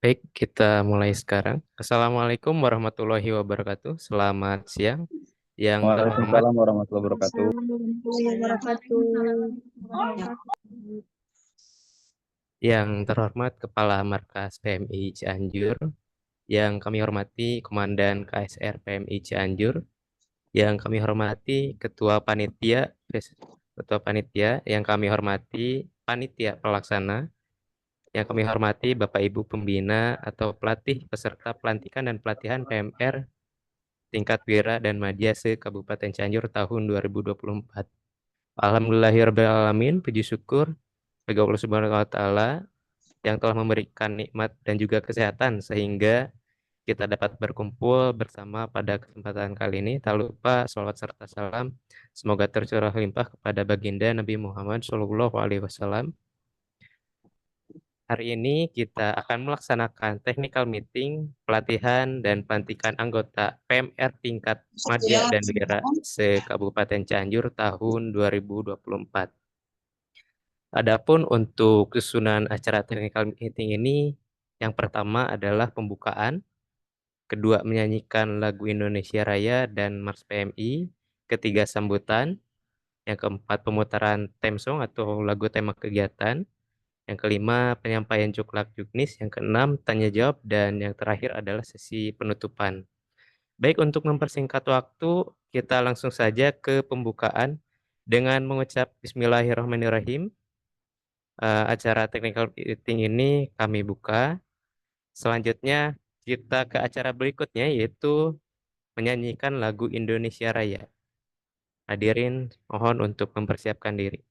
Baik, kita mulai sekarang. Assalamualaikum warahmatullahi wabarakatuh. Selamat siang, yang terhormat, Waalaikumsalam warahmatullahi wabarakatuh. Assalamualaikum warahmatullahi wabarakatuh. Kepala Markas PMI Cianjur, yang kami hormati Komandan KSR PMI Cianjur, yang kami hormati Ketua Panitia, yang kami hormati Panitia Pelaksana, yang kami hormati Bapak Ibu Pembina atau pelatih peserta pelantikan dan pelatihan PMR tingkat Wira dan Madya se-Kabupaten Cianjur tahun 2024. Alhamdulillahirrahmanirrahim, puji syukur bagi Allah Subhanahu wa Ta'ala yang telah memberikan nikmat dan juga kesehatan sehingga kita dapat berkumpul bersama pada kesempatan kali ini. Tak lupa sholawat serta salam semoga tercurah limpah kepada baginda Nabi Muhammad SAW. Hari ini kita akan melaksanakan technical meeting, pelatihan, dan pelantikan anggota PMR tingkat Madya dan Wira se-Kabupaten Cianjur tahun 2024. Adapun untuk susunan acara technical meeting ini, yang pertama adalah pembukaan, kedua menyanyikan lagu Indonesia Raya dan Mars PMI, ketiga sambutan, yang keempat pemutaran theme song atau lagu tema kegiatan, yang kelima penyampaian juklak juknis, yang keenam tanya jawab, dan yang terakhir adalah sesi penutupan. Baik, untuk mempersingkat waktu, kita langsung saja ke pembukaan dengan mengucap Bismillahirrahmanirrahim. Acara technical meeting ini kami buka. Selanjutnya kita ke acara berikutnya, yaitu menyanyikan lagu Indonesia Raya. Hadirin mohon untuk mempersiapkan diri.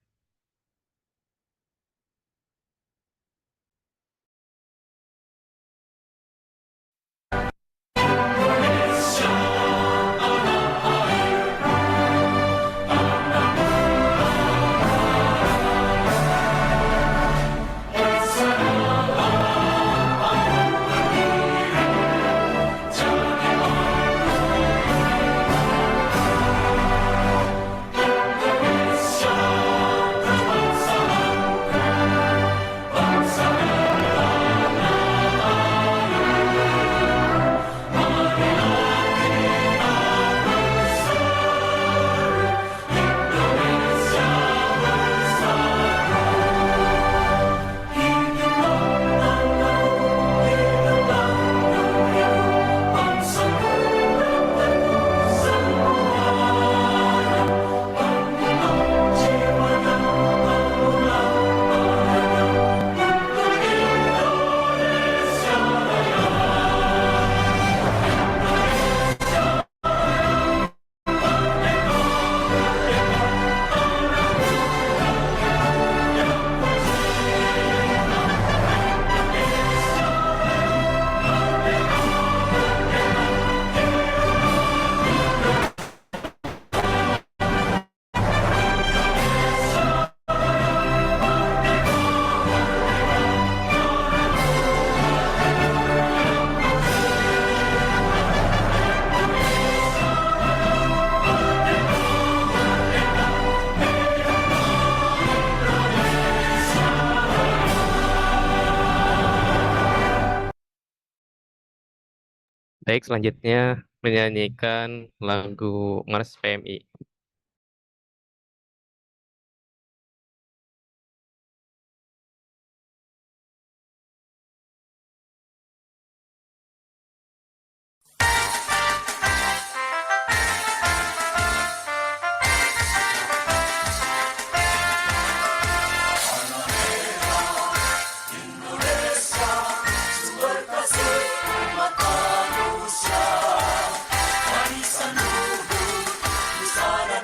Baik, selanjutnya menyanyikan lagu Mars PMI. Warisan luhur, pusara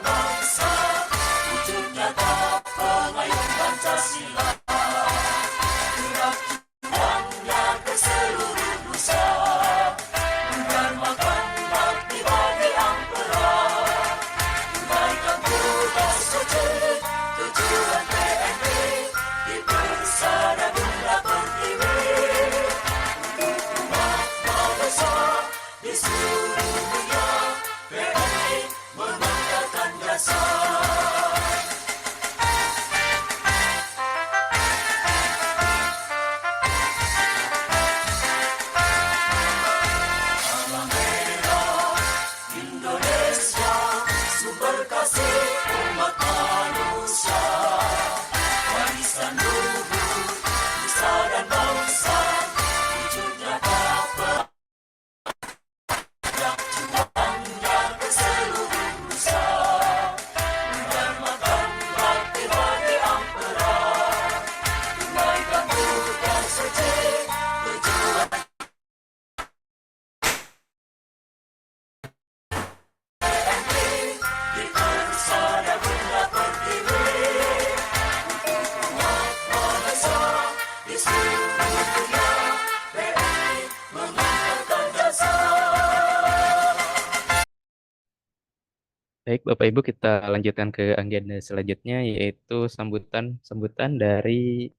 Baik, Bapak Ibu, kita lanjutkan ke agenda selanjutnya, yaitu sambutan dari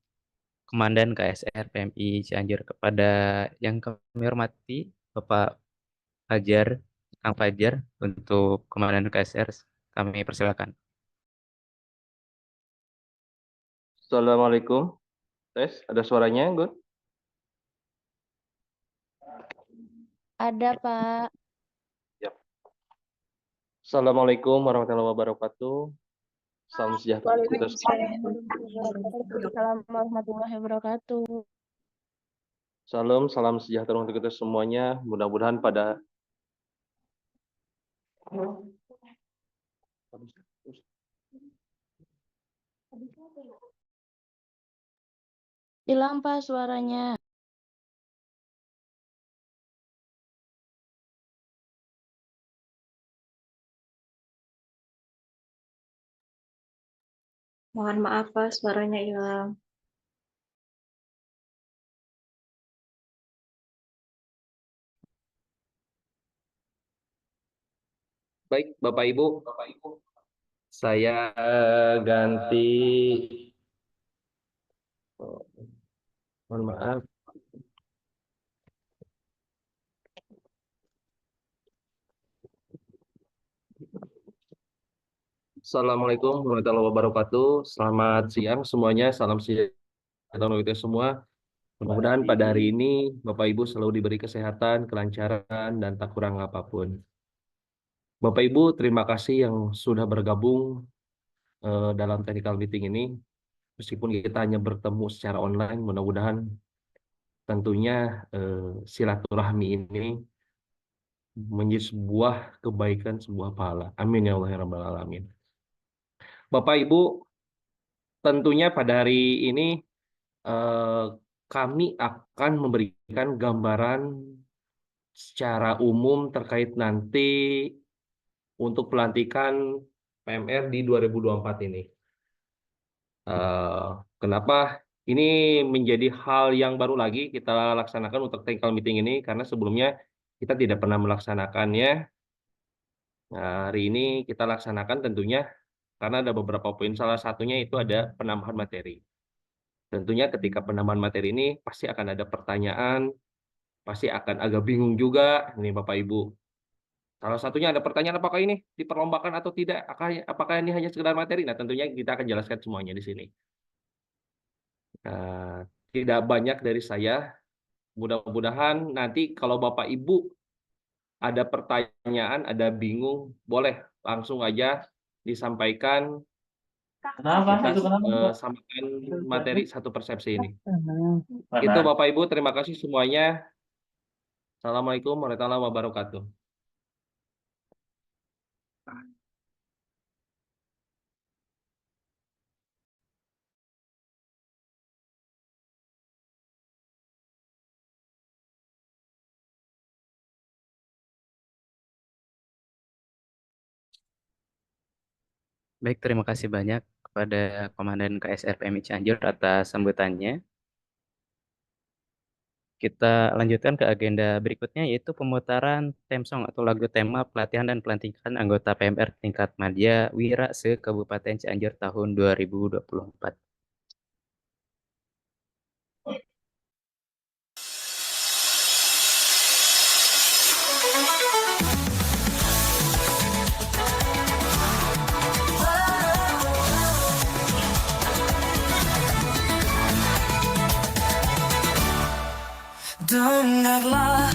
Komandan KSR PMI Cianjur. Kepada yang kami hormati, Bapak Fajar, Kang Fajar, untuk Komandan KSR, kami persilakan. Assalamualaikum. Tes, ada suaranya, Gun? Ada, Pak. Assalamualaikum warahmatullahi wabarakatuh. Salam sejahtera untuk kita semua. Assalamualaikum warahmatullahi wabarakatuh. Salam sejahtera untuk kita semuanya. Mudah-mudahan pada Hilang, Pak, suaranya. Mohon maaf, Pak, suaranya hilang. baik, Bapak Ibu, saya ganti. Mohon maaf. Assalamualaikum warahmatullahi wabarakatuh. Selamat siang semuanya. Salam sejahtera untuk kita semua. Mudah-mudahan pada hari ini Bapak Ibu selalu diberi kesehatan, kelancaran, dan tak kurang apapun. Bapak Ibu, terima kasih yang sudah bergabung dalam technical meeting ini. Meskipun kita hanya bertemu secara online, mudah-mudahan tentunya silaturahmi ini menjadi sebuah kebaikan, sebuah pahala. Amin ya Allah ya Rabbal Alamin. Bapak Ibu, tentunya pada hari ini kami akan memberikan gambaran secara umum terkait nanti untuk pelantikan PMR di 2024 ini. Kenapa ini menjadi hal yang baru lagi kita laksanakan untuk technical meeting ini? Karena sebelumnya kita tidak pernah melaksanakannya. Nah, hari ini kita laksanakan tentunya karena ada beberapa poin. Salah satunya itu ada penambahan materi. Tentunya ketika penambahan materi ini pasti akan ada pertanyaan, pasti akan agak bingung juga ini Bapak Ibu. Salah satunya ada pertanyaan apakah ini diperlombakan atau tidak? Apakah ini hanya sekedar materi? Nah, tentunya kita akan jelaskan semuanya di sini. Tidak banyak dari saya. Mudah-mudahan nanti kalau Bapak Ibu ada pertanyaan, ada bingung, boleh langsung aja disampaikan. Kita samakan materi satu persepsi ini. Itu Bapak Ibu, terima kasih semuanya. Assalamualaikum warahmatullahi wabarakatuh. Baik, terima kasih banyak kepada Komandan KSR PMI Cianjur atas sambutannya. Kita lanjutkan ke agenda berikutnya, yaitu pemutaran theme song atau lagu tema pelatihan dan pelantikan anggota PMR tingkat madya Wira se-Kabupaten Cianjur tahun 2024. Dengarlah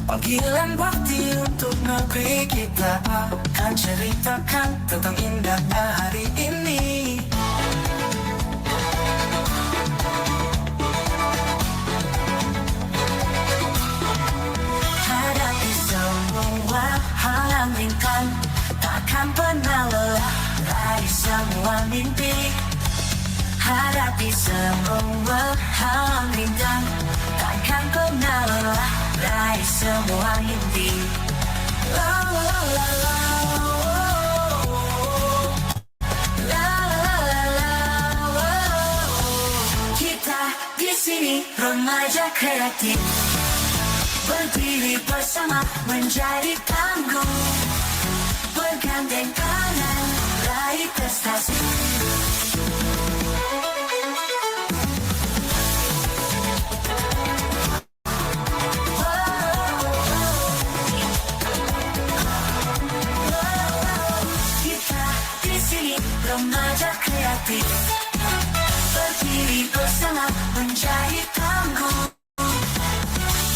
panggilan bakti untuk negeri kita, akan ceritakan tentang indahnya hari ini. Hadapi semua hal yang ringan, takkan pernah lelah, raih semua mimpi. Hadapi semua hal yang ringan, takkan pernah lelah, raih semua mimpi. La la la la la, oh. La la la la la, oh. Kita di sini. sini remaja kreatif berdiri bersama menjadi tangguh, bergandeng tangan raih prestasi. Kita di sini remaja kreatif berdiri bersama menjadi tangguh,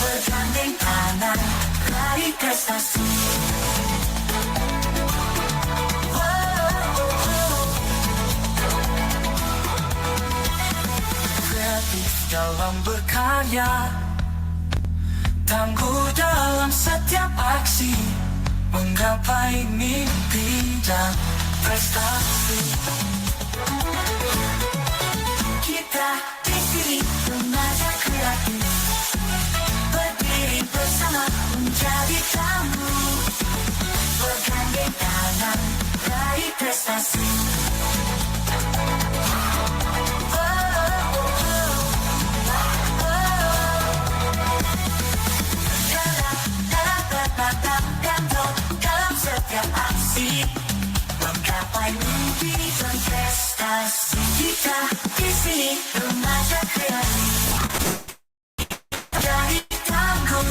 bergandeng tangan raih prestasi. Kreatif dalam berkarya, tangguh dalam setiap aksi, menggapai mimpi dan prestasi. Kita di sini remaja kreatif berdiri bersama menjadi tangguh, bergandeng tangan raih prestasi. Dalam setiap aksi, menggapai mimpi dan prestasi. Kita di sini remaja kreatif jadi tangguh,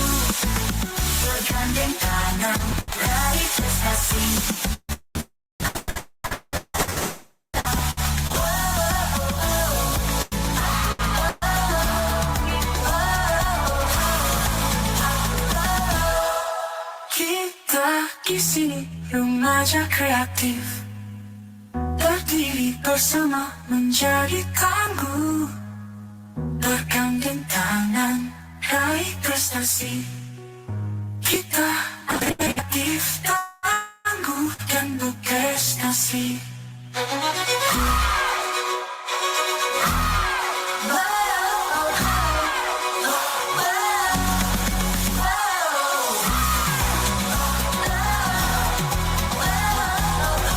bergandeng tangan raih prestasi. Kita di sini remaja kreatif berdiri bersama menjadi tangguh, bergandeng tangan raih prestasi. Kita kreatif, tangguh dan berprestasi.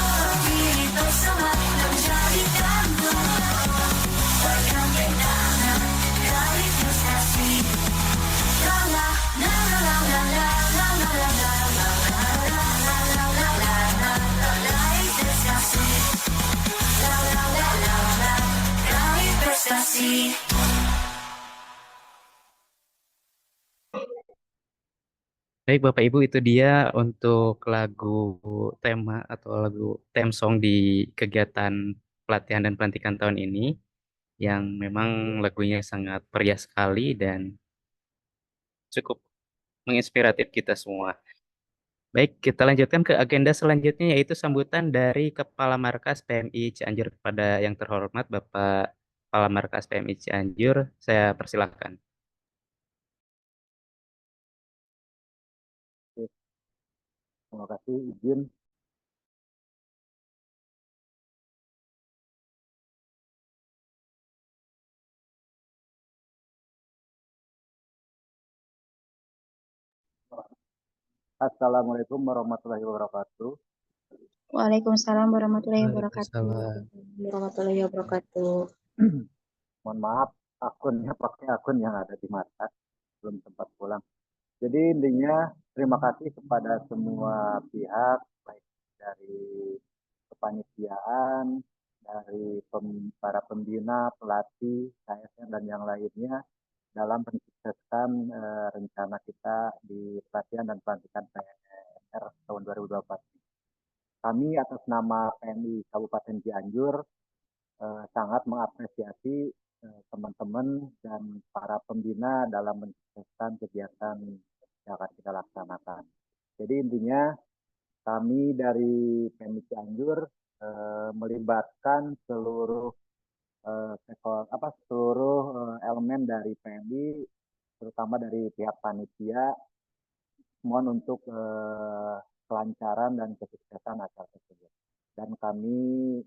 Berdiri bersama menjadi tangguh, bergandeng tangan raih prestasi. La la la la la la la la la la la la la la la raih prestasi. La la la la la raih prestasi. Baik Bapak Ibu, itu dia untuk lagu tema atau lagu theme song di kegiatan pelatihan dan pelantikan tahun ini, yang memang lagunya sangat meriah sekali dan cukup menginspiratif kita semua. Baik, kita lanjutkan ke agenda selanjutnya, yaitu sambutan dari Kepala Markas PMI Cianjur. Kepada yang terhormat Bapak Kepala Markas PMI Cianjur, saya persilahkan. Terima kasih izin. Assalamualaikum warahmatullahi wabarakatuh. Waalaikumsalam warahmatullahi wabarakatuh. Waalaikumsalam. Warahmatullahi wabarakatuh. Mohon maaf, akunnya pakai akun yang ada di Markas, belum sempat pulang. Jadi intinya terima kasih kepada semua pihak, baik dari kepanitiaan, dari para pembina, pelatih, KSN dan yang lainnya dalam mensukseskan rencana kita di pelatihan dan pelantikan PNR tahun 2024. Kami atas nama PMI Kabupaten Cianjur sangat mengapresiasi teman-teman dan para pembina dalam mensukseskan kegiatan yang akan kita laksanakan. Jadi intinya kami dari PMI Cianjur melibatkan seluruh elemen dari PMI, terutama dari pihak panitia, mohon untuk kelancaran dan kesuksesan acara tersebut. Dan kami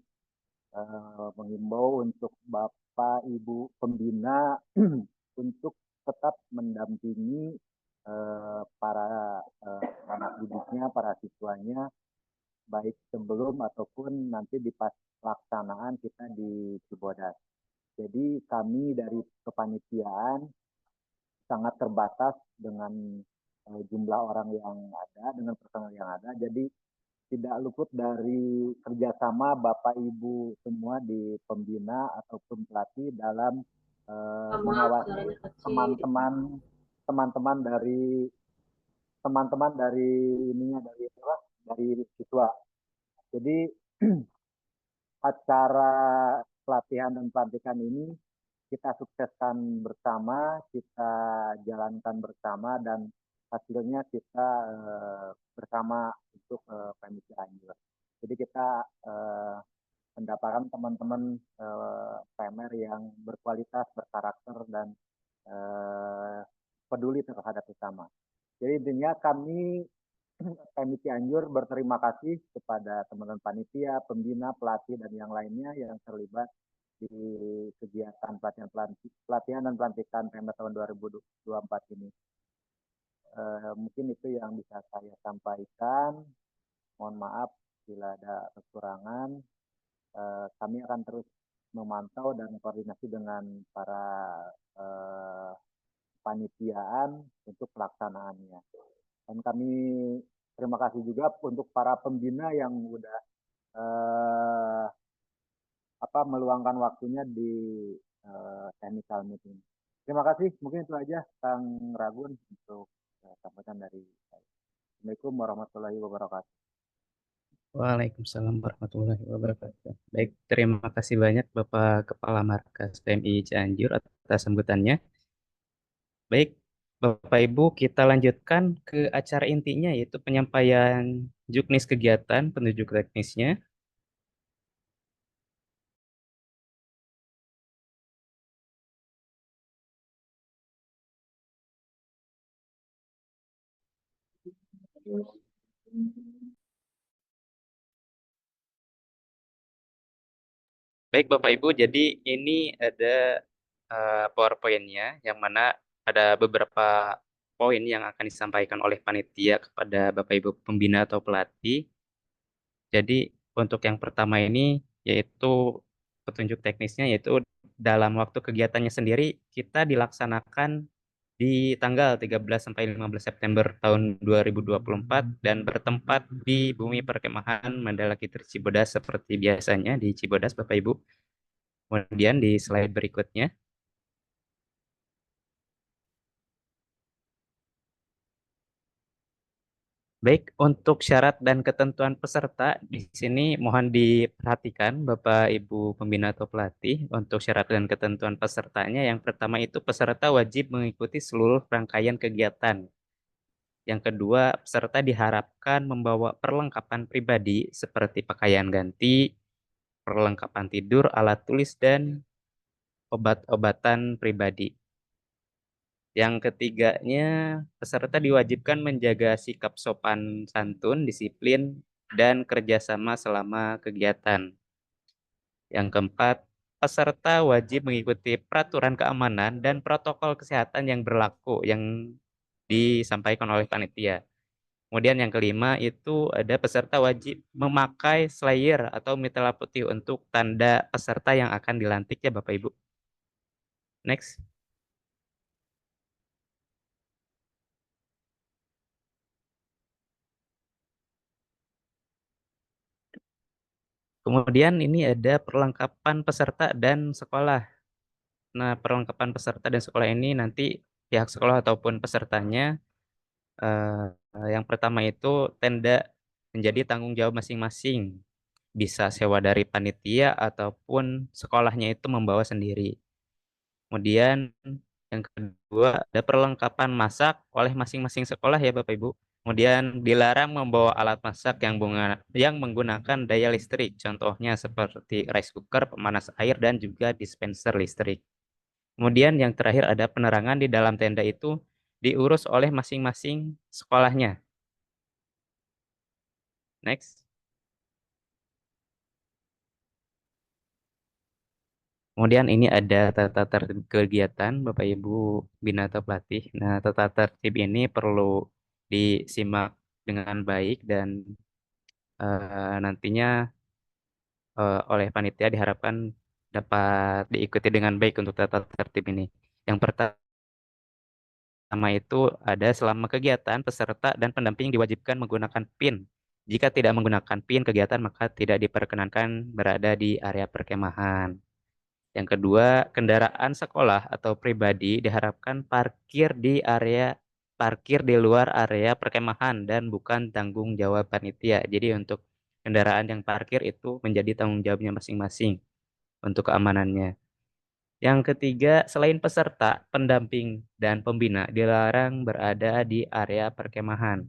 menghimbau untuk Bapak Ibu pembina untuk tetap mendampingi para anak didiknya, para siswanya, baik sebelum ataupun nanti di pas pelaksanaan kita di Cibodas. Jadi kami dari kepanitiaan sangat terbatas dengan jumlah orang yang ada, dengan personal yang ada. Jadi tidak luput dari kerjasama Bapak Ibu semua di pembina ataupun pelatih dalam mengawasi teman-teman dari ininya dari apa? Dari siswa. Jadi acara pelatihan dan pelantikan ini kita sukseskan bersama, kita jalankan bersama, dan hasilnya kita bersama untuk PMI Cianjur. Jadi kita mendapatkan teman-teman PMR yang berkualitas, berkarakter, dan peduli terhadap sesama. Jadi intinya kami PMI Cianjur berterima kasih kepada teman-teman panitia, pembina, pelatih, dan yang lainnya yang terlibat di kegiatan pelatihan dan pelantikan PMR tahun 2024 ini. Mungkin itu yang bisa saya sampaikan. Mohon maaf bila ada kekurangan. Kami akan terus memantau dan koordinasi dengan para panitiaan untuk pelaksanaannya. Dan kami terima kasih juga untuk para pembina yang sudah meluangkan waktunya di technical meeting. Terima kasih. Mungkin itu aja Kang Ragun untuk sampaikan dari saya. Assalamualaikum warahmatullahi wabarakatuh. Waalaikumsalam warahmatullahi wabarakatuh. Baik, terima kasih banyak Bapak Kepala Markas PMI Cianjur atas sambutannya. Baik, Bapak Ibu, kita lanjutkan ke acara intinya yaitu penyampaian juknis kegiatan penunjuk teknisnya. Baik Bapak Ibu, jadi ini ada PowerPoint-nya yang mana ada beberapa poin yang akan disampaikan oleh panitia kepada Bapak Ibu pembina atau pelatih. Jadi untuk yang pertama ini yaitu petunjuk teknisnya, yaitu dalam waktu kegiatannya sendiri kita dilaksanakan di tanggal 13 sampai 15 September tahun 2024 dan bertempat di Bumi Perkemahan Mandala Kitri Cibodas seperti biasanya di Cibodas Bapak Ibu. Kemudian di slide berikutnya. Baik, untuk syarat dan ketentuan peserta di sini mohon diperhatikan Bapak Ibu pembina atau pelatih. Untuk syarat dan ketentuan pesertanya, yang pertama itu peserta wajib mengikuti seluruh rangkaian kegiatan. Yang kedua, peserta diharapkan membawa perlengkapan pribadi seperti pakaian ganti, perlengkapan tidur, alat tulis, dan obat-obatan pribadi. Yang ketiganya, peserta diwajibkan menjaga sikap sopan santun, disiplin, dan kerjasama selama kegiatan. Yang keempat, peserta wajib mengikuti peraturan keamanan dan protokol kesehatan yang berlaku yang disampaikan oleh panitia. Kemudian yang kelima itu ada peserta wajib memakai slayer atau mitela putih untuk tanda peserta yang akan dilantik ya Bapak Ibu. Next. Kemudian ini ada perlengkapan peserta dan sekolah. Nah, perlengkapan peserta dan sekolah ini nanti pihak sekolah ataupun pesertanya yang pertama itu tenda menjadi tanggung jawab masing-masing. Bisa sewa dari panitia ataupun sekolahnya itu membawa sendiri. Kemudian yang kedua ada perlengkapan masak oleh masing-masing sekolah ya Bapak Ibu. Kemudian dilarang membawa alat masak yang menggunakan daya listrik, contohnya seperti rice cooker, pemanas air, dan juga dispenser listrik. Kemudian yang terakhir ada penerangan di dalam tenda itu diurus oleh masing-masing sekolahnya. Next. Kemudian ini ada tata tertib kegiatan Bapak Ibu bina atau pelatih. Nah, tata tertib ini perlu disimak dengan baik dan nantinya oleh panitia diharapkan dapat diikuti dengan baik untuk tata tertib ini. Yang pertama itu ada selama kegiatan peserta dan pendamping diwajibkan menggunakan PIN. Jika tidak menggunakan PIN kegiatan maka tidak diperkenankan berada di area perkemahan. Yang kedua, kendaraan sekolah atau pribadi diharapkan parkir di luar area perkemahan dan bukan tanggung jawab panitia. Jadi untuk kendaraan yang parkir itu menjadi tanggung jawabnya masing-masing untuk keamanannya. Yang ketiga, selain peserta, pendamping, dan pembina dilarang berada di area perkemahan.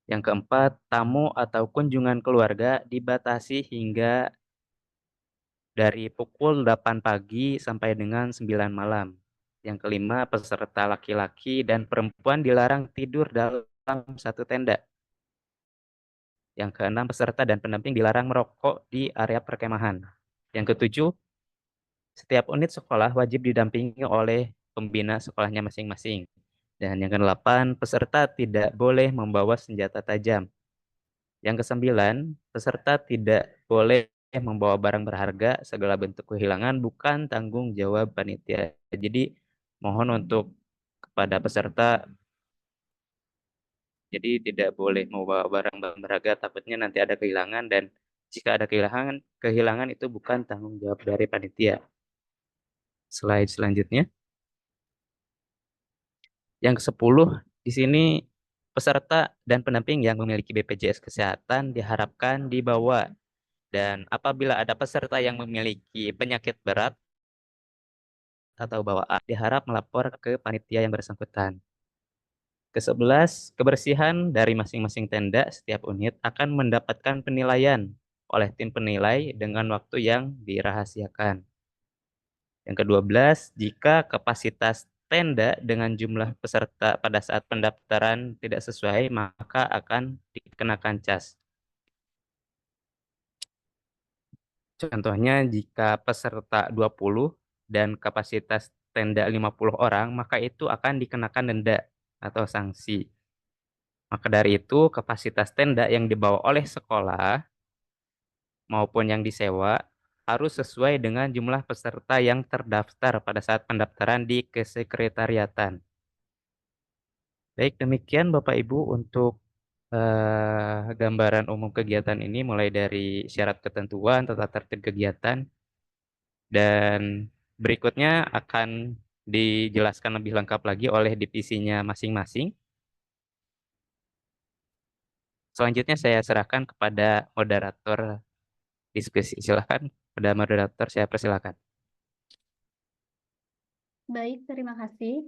Yang keempat, tamu atau kunjungan keluarga dibatasi hingga dari pukul 8 pagi sampai dengan 9 malam. Yang kelima, peserta laki-laki dan perempuan dilarang tidur dalam satu tenda. Yang keenam, peserta dan pendamping dilarang merokok di area perkemahan. Yang ketujuh, setiap unit sekolah wajib didampingi oleh pembina sekolahnya masing-masing. Dan yang kedelapan, peserta tidak boleh membawa senjata tajam. Yang kesembilan, peserta tidak boleh membawa barang berharga, segala bentuk kehilangan bukan tanggung jawab panitia. Jadi mohon untuk kepada peserta, jadi tidak boleh membawa barang berharga, takutnya nanti ada kehilangan, dan jika ada kehilangan itu bukan tanggung jawab dari panitia. Slide selanjutnya. Yang ke-10, di sini peserta dan pendamping yang memiliki BPJS Kesehatan diharapkan dibawa. Dan apabila ada peserta yang memiliki penyakit berat atau bawaan, diharap melapor ke panitia yang bersangkutan. Ke-11, kebersihan dari masing-masing tenda setiap unit akan mendapatkan penilaian oleh tim penilai dengan waktu yang dirahasiakan. Yang ke-12, jika kapasitas tenda dengan jumlah peserta pada saat pendaftaran tidak sesuai, maka akan dikenakan cas. Contohnya, jika peserta 20 dan kapasitas tenda 50 orang, maka itu akan dikenakan denda atau sanksi. Maka dari itu, kapasitas tenda yang dibawa oleh sekolah maupun yang disewa harus sesuai dengan jumlah peserta yang terdaftar pada saat pendaftaran di kesekretariatan. Baik, demikian Bapak Ibu untuk gambaran umum kegiatan ini, mulai dari syarat ketentuan, tata tertib kegiatan, dan berikutnya akan dijelaskan lebih lengkap lagi oleh divisinya masing-masing. Selanjutnya saya serahkan kepada moderator diskusi. Silakan, pada moderator saya persilakan. Baik, terima kasih.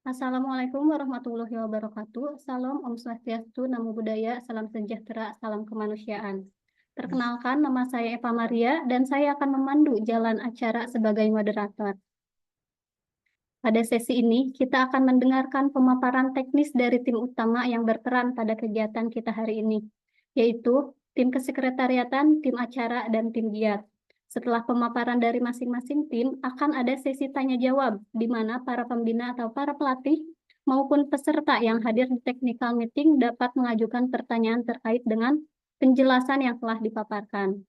Assalamualaikum warahmatullahi wabarakatuh. Salam Om Swastiastu, Namo Buddhaya, salam sejahtera, salam kemanusiaan. Perkenalkan, nama saya Eva Maria dan saya akan memandu jalan acara sebagai moderator. Pada sesi ini, kita akan mendengarkan pemaparan teknis dari tim utama yang berperan pada kegiatan kita hari ini, yaitu tim kesekretariatan, tim acara, dan tim giat. Setelah pemaparan dari masing-masing tim, akan ada sesi tanya-jawab, di mana para pembina atau para pelatih maupun peserta yang hadir di technical meeting dapat mengajukan pertanyaan terkait dengan penjelasan yang telah dipaparkan.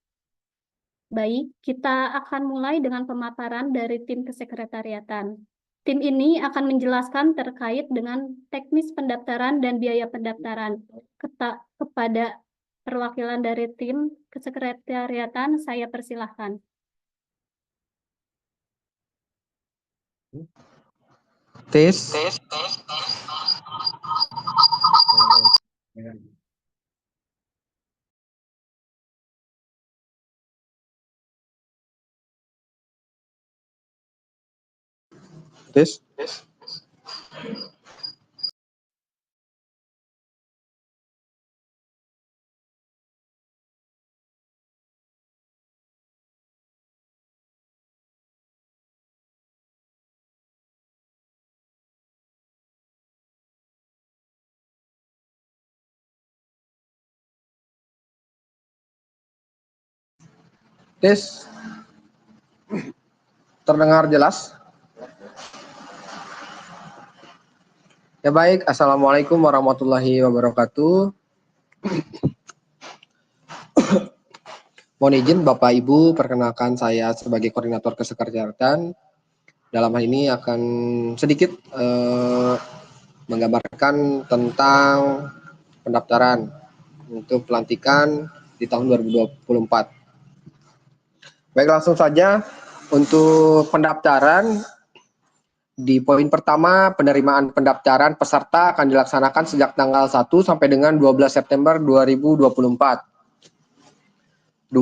Baik, kita akan mulai dengan pemaparan dari tim kesekretariatan. Tim ini akan menjelaskan terkait dengan teknis pendaftaran dan biaya pendaftaran. Kepada perwakilan dari tim kesekretariatan, saya persilahkan. Tes. Tes. Tes. Terdengar jelas? Ya baik, Assalamualaikum warahmatullahi wabarakatuh. Mohon izin Bapak Ibu, perkenalkan saya sebagai koordinator kesekretariatan. Dalam hal ini akan sedikit menggambarkan tentang pendaftaran untuk pelantikan di tahun 2024. Baik, langsung saja untuk pendaftaran. Di poin pertama, penerimaan pendaftaran peserta akan dilaksanakan sejak tanggal 1 sampai dengan 12 September 2024. 2.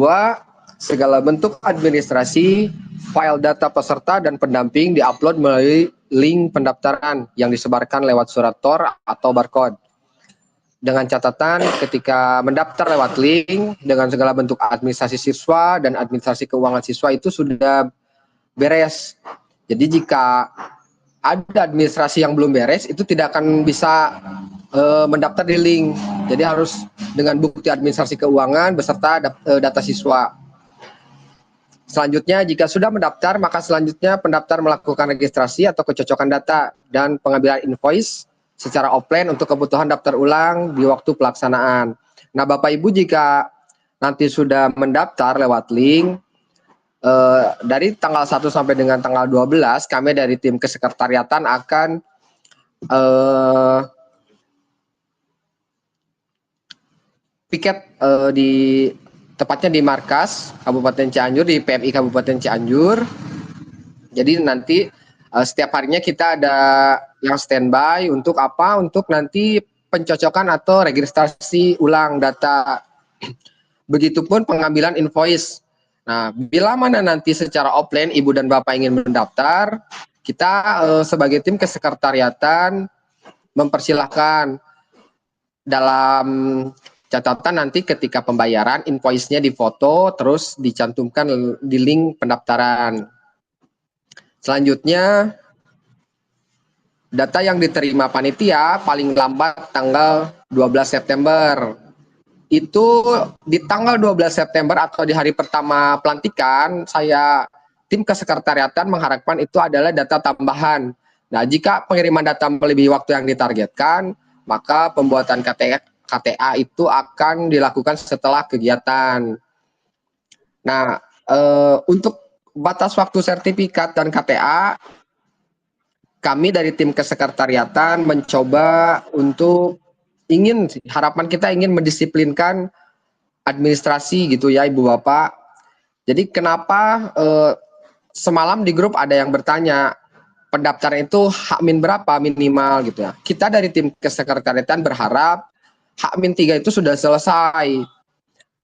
Segala bentuk administrasi, file data peserta dan pendamping diupload melalui link pendaftaran yang disebarkan lewat surat TOR atau barcode. Dengan catatan ketika mendaftar lewat link dengan segala bentuk administrasi siswa dan administrasi keuangan siswa itu sudah beres. Jadi jika ada administrasi yang belum beres, itu tidak akan bisa mendaftar di link. Jadi harus dengan bukti administrasi keuangan beserta data siswa. Selanjutnya, jika sudah mendaftar, maka selanjutnya pendaftar melakukan registrasi atau kecocokan data dan pengambilan invoice secara offline untuk kebutuhan daftar ulang di waktu pelaksanaan. Nah, Bapak Ibu jika nanti sudah mendaftar lewat link, dari tanggal 1 sampai dengan tanggal 12, kami dari tim kesekretariatan akan piket tepatnya di markas Kabupaten Cianjur, di PMI Kabupaten Cianjur. Jadi nanti setiap harinya kita ada yang standby untuk apa? Untuk nanti pencocokan atau registrasi ulang data. Begitupun pengambilan invoice. Nah, bila mana nanti secara offline Ibu dan Bapak ingin mendaftar, kita sebagai tim kesekretariatan mempersilahkan dalam catatan nanti ketika pembayaran invoice-nya difoto terus dicantumkan di link pendaftaran. Selanjutnya, data yang diterima panitia paling lambat tanggal 12 September. Itu di tanggal 12 September atau di hari pertama pelantikan, tim kesekretariatan mengharapkan itu adalah data tambahan. Nah, jika pengiriman data melebihi waktu yang ditargetkan, maka pembuatan KTA itu akan dilakukan setelah kegiatan. Nah, untuk batas waktu sertifikat dan KTA, kami dari tim kesekretariatan mencoba untuk harapan kita ingin mendisiplinkan administrasi gitu ya Ibu Bapak. Jadi kenapa semalam di grup ada yang bertanya pendaftaran itu H-min berapa minimal gitu ya. Kita dari tim kesekretariatan berharap H-3 itu sudah selesai.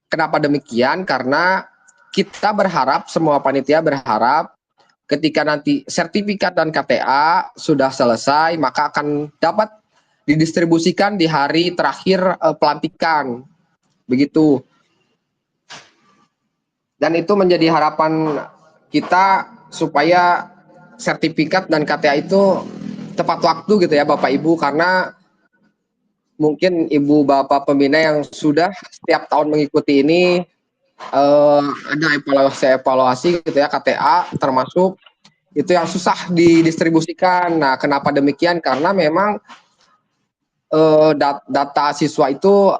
Kenapa demikian? Karena kita berharap, semua panitia berharap ketika nanti sertifikat dan KTA sudah selesai, maka akan dapat didistribusikan di hari terakhir pelantikan, begitu. Dan itu menjadi harapan kita supaya sertifikat dan KTA itu tepat waktu gitu ya Bapak Ibu, karena mungkin Ibu Bapak pembina yang sudah setiap tahun mengikuti ini ada evaluasi gitu ya KTA termasuk itu yang susah didistribusikan. Nah, kenapa demikian? Karena memang data siswa itu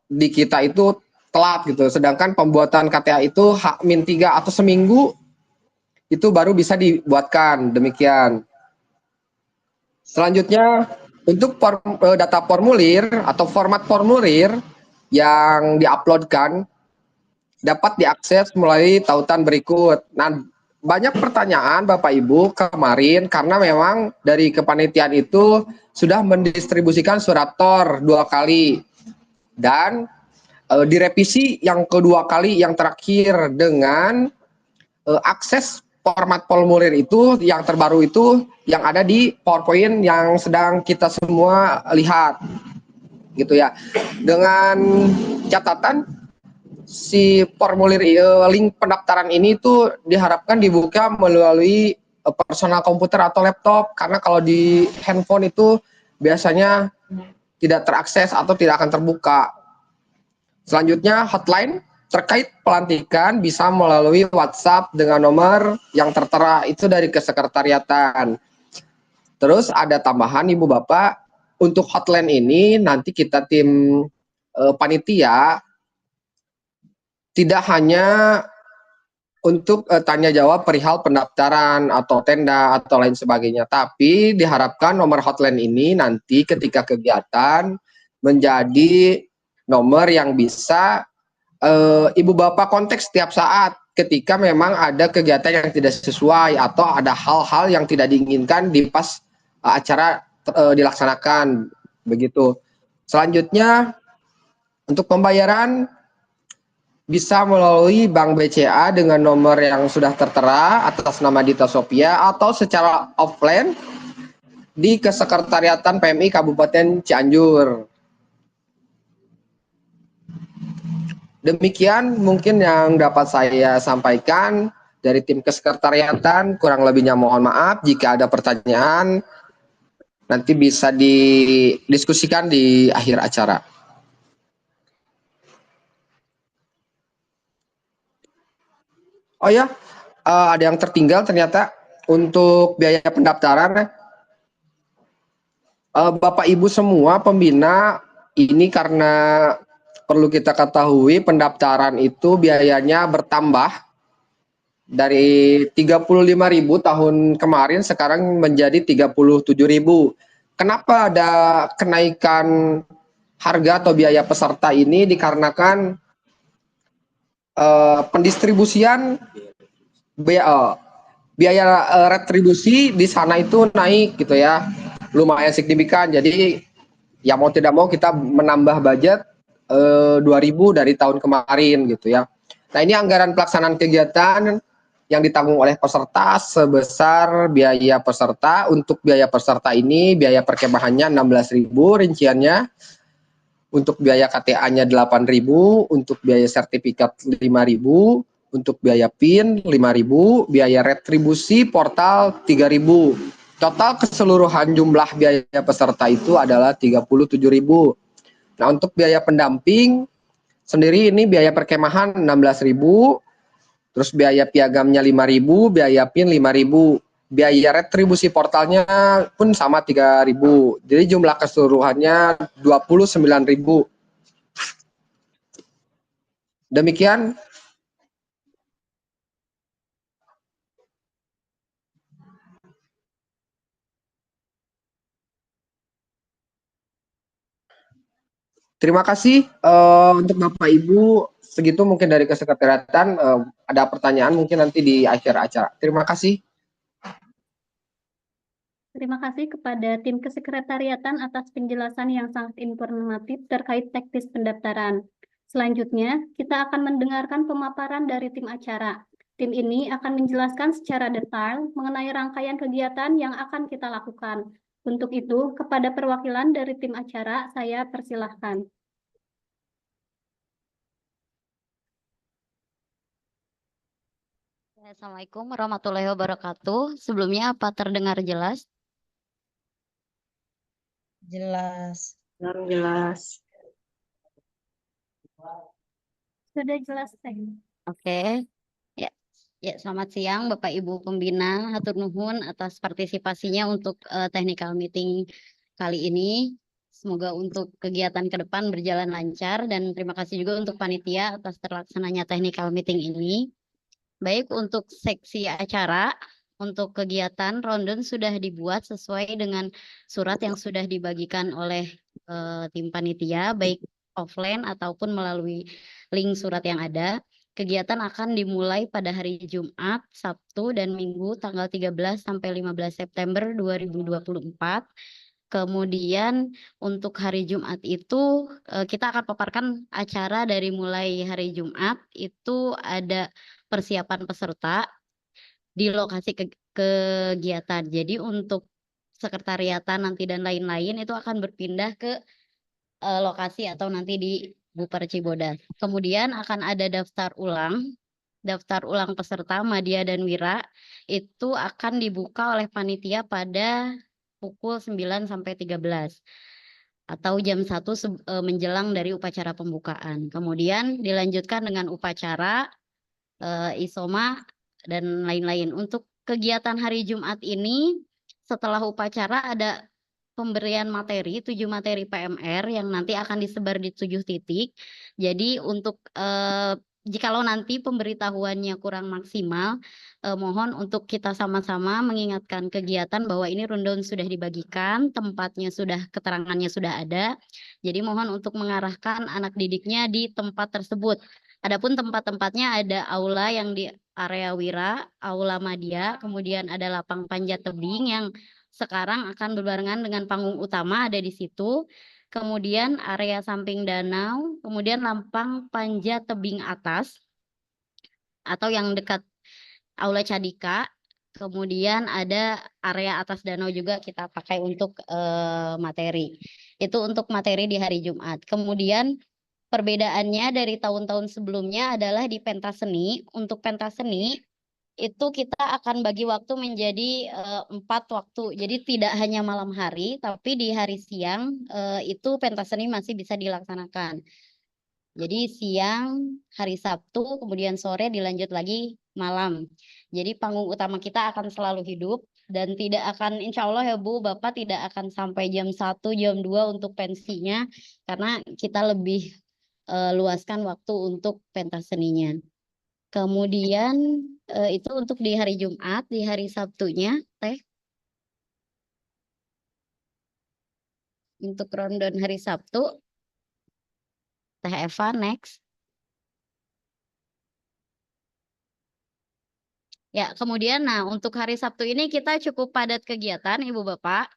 di kita itu telat gitu, sedangkan pembuatan KTA itu H-3 atau seminggu itu baru bisa dibuatkan, demikian. Selanjutnya untuk data formulir atau format formulir yang diuploadkan dapat diakses melalui tautan berikut. Nah, banyak pertanyaan Bapak Ibu kemarin karena memang dari kepanitiaan itu sudah mendistribusikan surat TOR 2 kali dan direvisi yang kedua kali yang terakhir dengan akses format formulir itu yang terbaru itu yang ada di PowerPoint yang sedang kita semua lihat gitu ya, dengan catatan si formulir link pendaftaran ini tuh diharapkan dibuka melalui personal komputer atau laptop, karena kalau di handphone itu biasanya tidak terakses atau tidak akan terbuka. Selanjutnya hotline terkait pelantikan bisa melalui WhatsApp dengan nomor yang tertera itu dari kesekretariatan. Terus ada tambahan Ibu Bapak, untuk hotline ini nanti kita tim panitia tidak hanya untuk tanya jawab perihal pendaftaran atau tenda atau lain sebagainya, tapi diharapkan nomor hotline ini nanti ketika kegiatan menjadi nomor yang bisa ibu bapak kontak setiap saat ketika memang ada kegiatan yang tidak sesuai atau ada hal-hal yang tidak diinginkan di pas acara dilaksanakan begitu. Selanjutnya untuk pembayaran bisa melalui Bank BCA dengan nomor yang sudah tertera atas nama Dita Sophia atau secara offline di Kesekretariatan PMI Kabupaten Cianjur. Demikian mungkin yang dapat saya sampaikan dari tim Kesekretariatan. Kurang lebihnya mohon maaf. Jika ada pertanyaan nanti bisa didiskusikan di akhir acara. Oh ya, ada yang tertinggal ternyata untuk biaya pendaftaran. Bapak Ibu semua pembina, ini karena perlu kita ketahui pendaftaran itu biayanya bertambah dari 35.000 tahun kemarin sekarang menjadi 37.000. Kenapa ada kenaikan harga atau biaya peserta ini? Dikarenakan pendistribusian biaya retribusi di sana itu naik gitu ya, lumayan signifikan. Jadi ya mau tidak mau kita menambah budget 2.000 dari tahun kemarin gitu ya. Nah, ini anggaran pelaksanaan kegiatan yang ditanggung oleh peserta sebesar biaya peserta. Untuk biaya peserta ini biaya perkemahannya 16.000 rinciannya. Untuk biaya KTA-nya 8.000, untuk biaya sertifikat 5.000, untuk biaya PIN 5.000, biaya retribusi portal 3.000. Total keseluruhan jumlah biaya peserta itu adalah 37.000. Nah, untuk biaya pendamping sendiri ini biaya perkemahan 16.000, terus biaya piagamnya 5.000, biaya PIN 5.000. Biaya retribusi portalnya pun sama 3.000. Jadi jumlah keseluruhannya 29.000. Demikian. Terima kasih untuk Bapak Ibu. Segitu mungkin dari Kesekretariatan. Ada pertanyaan mungkin nanti di akhir acara. Terima kasih. Terima kasih kepada tim Kesekretariatan atas penjelasan yang sangat informatif terkait teknis pendaftaran. Selanjutnya, kita akan mendengarkan pemaparan dari tim acara. Tim ini akan menjelaskan secara detail mengenai rangkaian kegiatan yang akan kita lakukan. Untuk itu, kepada perwakilan dari tim acara, saya persilahkan. Assalamualaikum warahmatullahi wabarakatuh. Sebelumnya apa terdengar jelas? Jelas. Jelas. Sudah jelas, Teh. Oke. Ya, selamat siang Bapak Ibu Pembina. Hatur nuhun atas partisipasinya untuk technical meeting kali ini. Semoga untuk kegiatan ke depan berjalan lancar dan terima kasih juga untuk panitia atas terlaksananya technical meeting ini. Baik, untuk seksi acara, untuk kegiatan ronde sudah dibuat sesuai dengan surat yang sudah dibagikan oleh tim panitia, baik offline ataupun melalui link surat yang ada. Kegiatan akan dimulai pada hari Jumat, Sabtu, dan Minggu tanggal 13 sampai 15 September 2024. Kemudian untuk hari Jumat itu kita akan paparkan acara dari mulai hari Jumat itu ada persiapan peserta di lokasi kegiatan. Jadi untuk sekretariatan nanti dan lain-lain itu akan berpindah ke lokasi atau nanti di Buper Cibodas. Kemudian akan ada daftar ulang peserta Madya dan Wira itu akan dibuka oleh panitia pada pukul 9 sampai 13 atau jam 1 menjelang dari upacara pembukaan. Kemudian dilanjutkan dengan upacara isoma dan lain-lain. Untuk kegiatan hari Jumat ini setelah upacara ada pemberian materi, 7 materi PMR yang nanti akan disebar di 7 titik. Jadi untuk jikalau nanti pemberitahuannya kurang maksimal, mohon untuk kita sama-sama mengingatkan kegiatan bahwa ini rundown sudah dibagikan, tempatnya sudah, keterangannya sudah ada. Jadi mohon untuk mengarahkan anak didiknya di tempat tersebut. Adapun tempat-tempatnya ada aula yang di area Wira, aula Madya, kemudian ada lapang panjat tebing yang sekarang akan berbarengan dengan panggung utama ada di situ. Kemudian area samping danau, kemudian lapang panjat tebing atas atau yang dekat Aula Cadika, kemudian ada area atas danau juga kita pakai untuk materi. Itu untuk materi di hari Jumat. Kemudian perbedaannya dari tahun-tahun sebelumnya adalah di pentas seni. Untuk pentas seni itu kita akan bagi waktu menjadi 4 waktu. Jadi tidak hanya malam hari, tapi di hari siang itu pentas seni masih bisa dilaksanakan. Jadi siang, hari Sabtu, kemudian sore dilanjut lagi malam. Jadi panggung utama kita akan selalu hidup dan tidak akan, insya Allah ya Bu, Bapak tidak akan sampai jam 1, jam 2 untuk pensinya karena kita lebih luaskan waktu untuk pentas seninya. Kemudian itu untuk di hari Jumat, di hari Sabtunya, Teh. Untuk rundown hari Sabtu, Teh Eva, next. Ya, kemudian nah untuk hari Sabtu ini kita cukup padat kegiatan Ibu Bapak.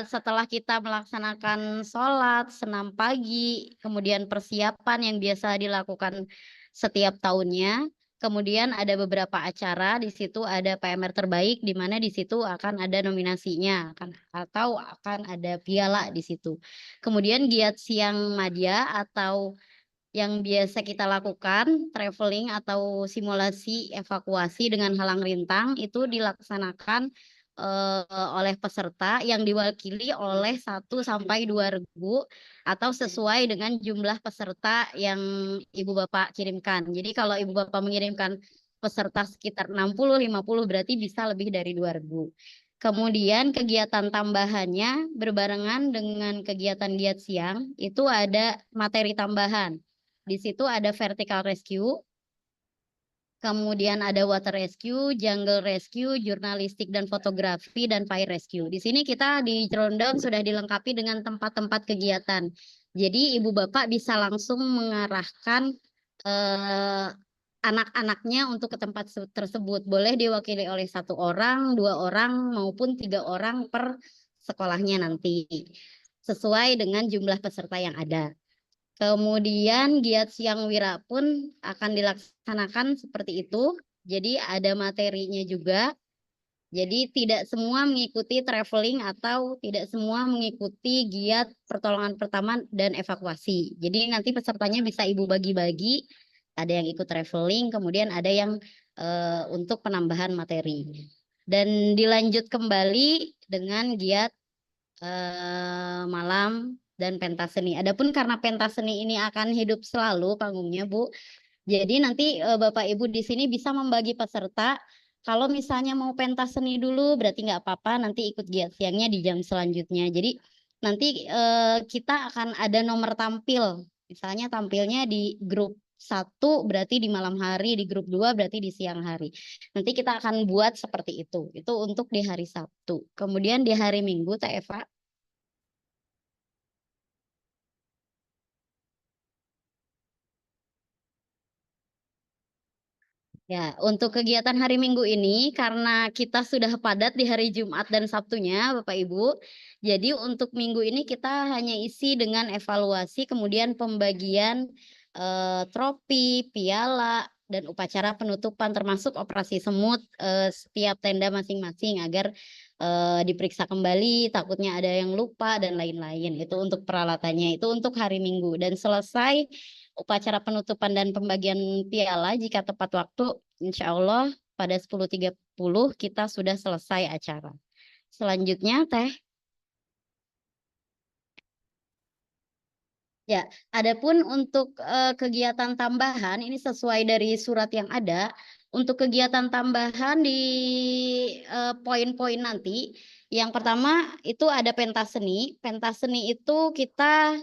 Setelah kita melaksanakan sholat, senam pagi, kemudian persiapan yang biasa dilakukan setiap tahunnya, kemudian ada beberapa acara di situ ada PMR terbaik di mana di situ akan ada nominasinya atau akan ada piala di situ. Kemudian giat siang madya atau yang biasa kita lakukan, traveling atau simulasi evakuasi dengan halang rintang itu dilaksanakan oleh peserta yang diwakili oleh 1 sampai 2 regu atau sesuai dengan jumlah peserta yang Ibu Bapak kirimkan. Jadi kalau Ibu Bapak mengirimkan peserta sekitar 60-50 berarti bisa lebih dari 2 regu. Kemudian kegiatan tambahannya berbarengan dengan kegiatan giat siang itu ada materi tambahan. Di situ ada vertical rescue, kemudian ada water rescue, jungle rescue, jurnalistik dan fotografi, dan fire rescue. Di sini kita di rundown sudah dilengkapi dengan tempat-tempat kegiatan. Jadi Ibu Bapak bisa langsung mengarahkan anak-anaknya untuk ke tempat tersebut. Boleh diwakili oleh 1 orang, 2 orang, maupun 3 orang per sekolahnya nanti. Sesuai dengan jumlah peserta yang ada. Kemudian giat siang wira pun akan dilaksanakan seperti itu. Jadi ada materinya juga. Jadi tidak semua mengikuti traveling atau tidak semua mengikuti giat pertolongan pertama dan evakuasi. Jadi nanti pesertanya bisa Ibu bagi-bagi. Ada yang ikut traveling, kemudian ada yang untuk penambahan materi. Dan dilanjut kembali dengan giat malam dan pentas seni. Adapun karena pentas seni ini akan hidup selalu panggungnya, Bu. Jadi nanti Bapak Ibu di sini bisa membagi peserta. Kalau misalnya mau pentas seni dulu berarti nggak apa-apa, nanti ikut giat siangnya di jam selanjutnya. Jadi nanti kita akan ada nomor tampil. Misalnya tampilnya di grup 1 berarti di malam hari, di grup 2 berarti di siang hari. Nanti kita akan buat seperti itu. Itu untuk di hari Sabtu. Kemudian di hari Minggu, Teh Eva. Ya, untuk kegiatan hari Minggu ini karena kita sudah padat di hari Jumat dan Sabtunya, Bapak Ibu. Jadi untuk minggu ini kita hanya isi dengan evaluasi, kemudian pembagian trofi, piala, dan upacara penutupan termasuk operasi semut setiap tenda masing-masing agar diperiksa kembali, takutnya ada yang lupa dan lain-lain. Itu untuk peralatannya, itu untuk hari Minggu. Dan selesai upacara penutupan dan pembagian piala jika tepat waktu, insya Allah pada 10.30 kita sudah selesai acara. Selanjutnya Teh. Ya, adapun untuk kegiatan tambahan ini sesuai dari surat yang ada. Untuk kegiatan tambahan di poin-poin nanti, yang pertama itu ada pentas seni. Pentas seni itu kita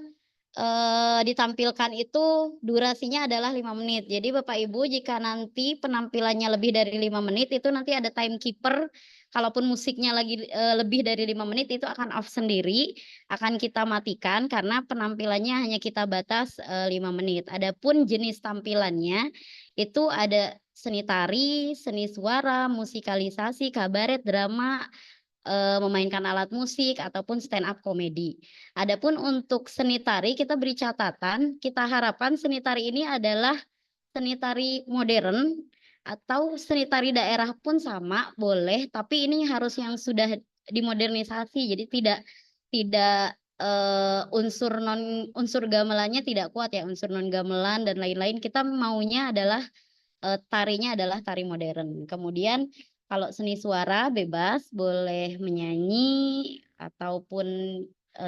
ditampilkan itu durasinya adalah 5 menit. Jadi Bapak Ibu jika nanti penampilannya lebih dari 5 menit itu nanti ada timekeeper. Kalaupun musiknya lagi lebih dari 5 menit itu akan off sendiri, akan kita matikan karena penampilannya hanya kita batas 5 menit. Adapun jenis tampilannya itu ada seni tari, seni suara, musikalisasi, kabaret, drama, memainkan alat musik ataupun stand up komedi. Adapun untuk seni tari kita beri catatan, kita harapkan seni tari ini adalah seni tari modern atau seni tari daerah pun sama boleh, tapi ini harus yang sudah dimodernisasi. Jadi tidak unsur gamelannya tidak kuat ya, unsur non gamelan dan lain-lain. Kita maunya adalah tarinya adalah tari modern. Kemudian kalau seni suara bebas, boleh menyanyi ataupun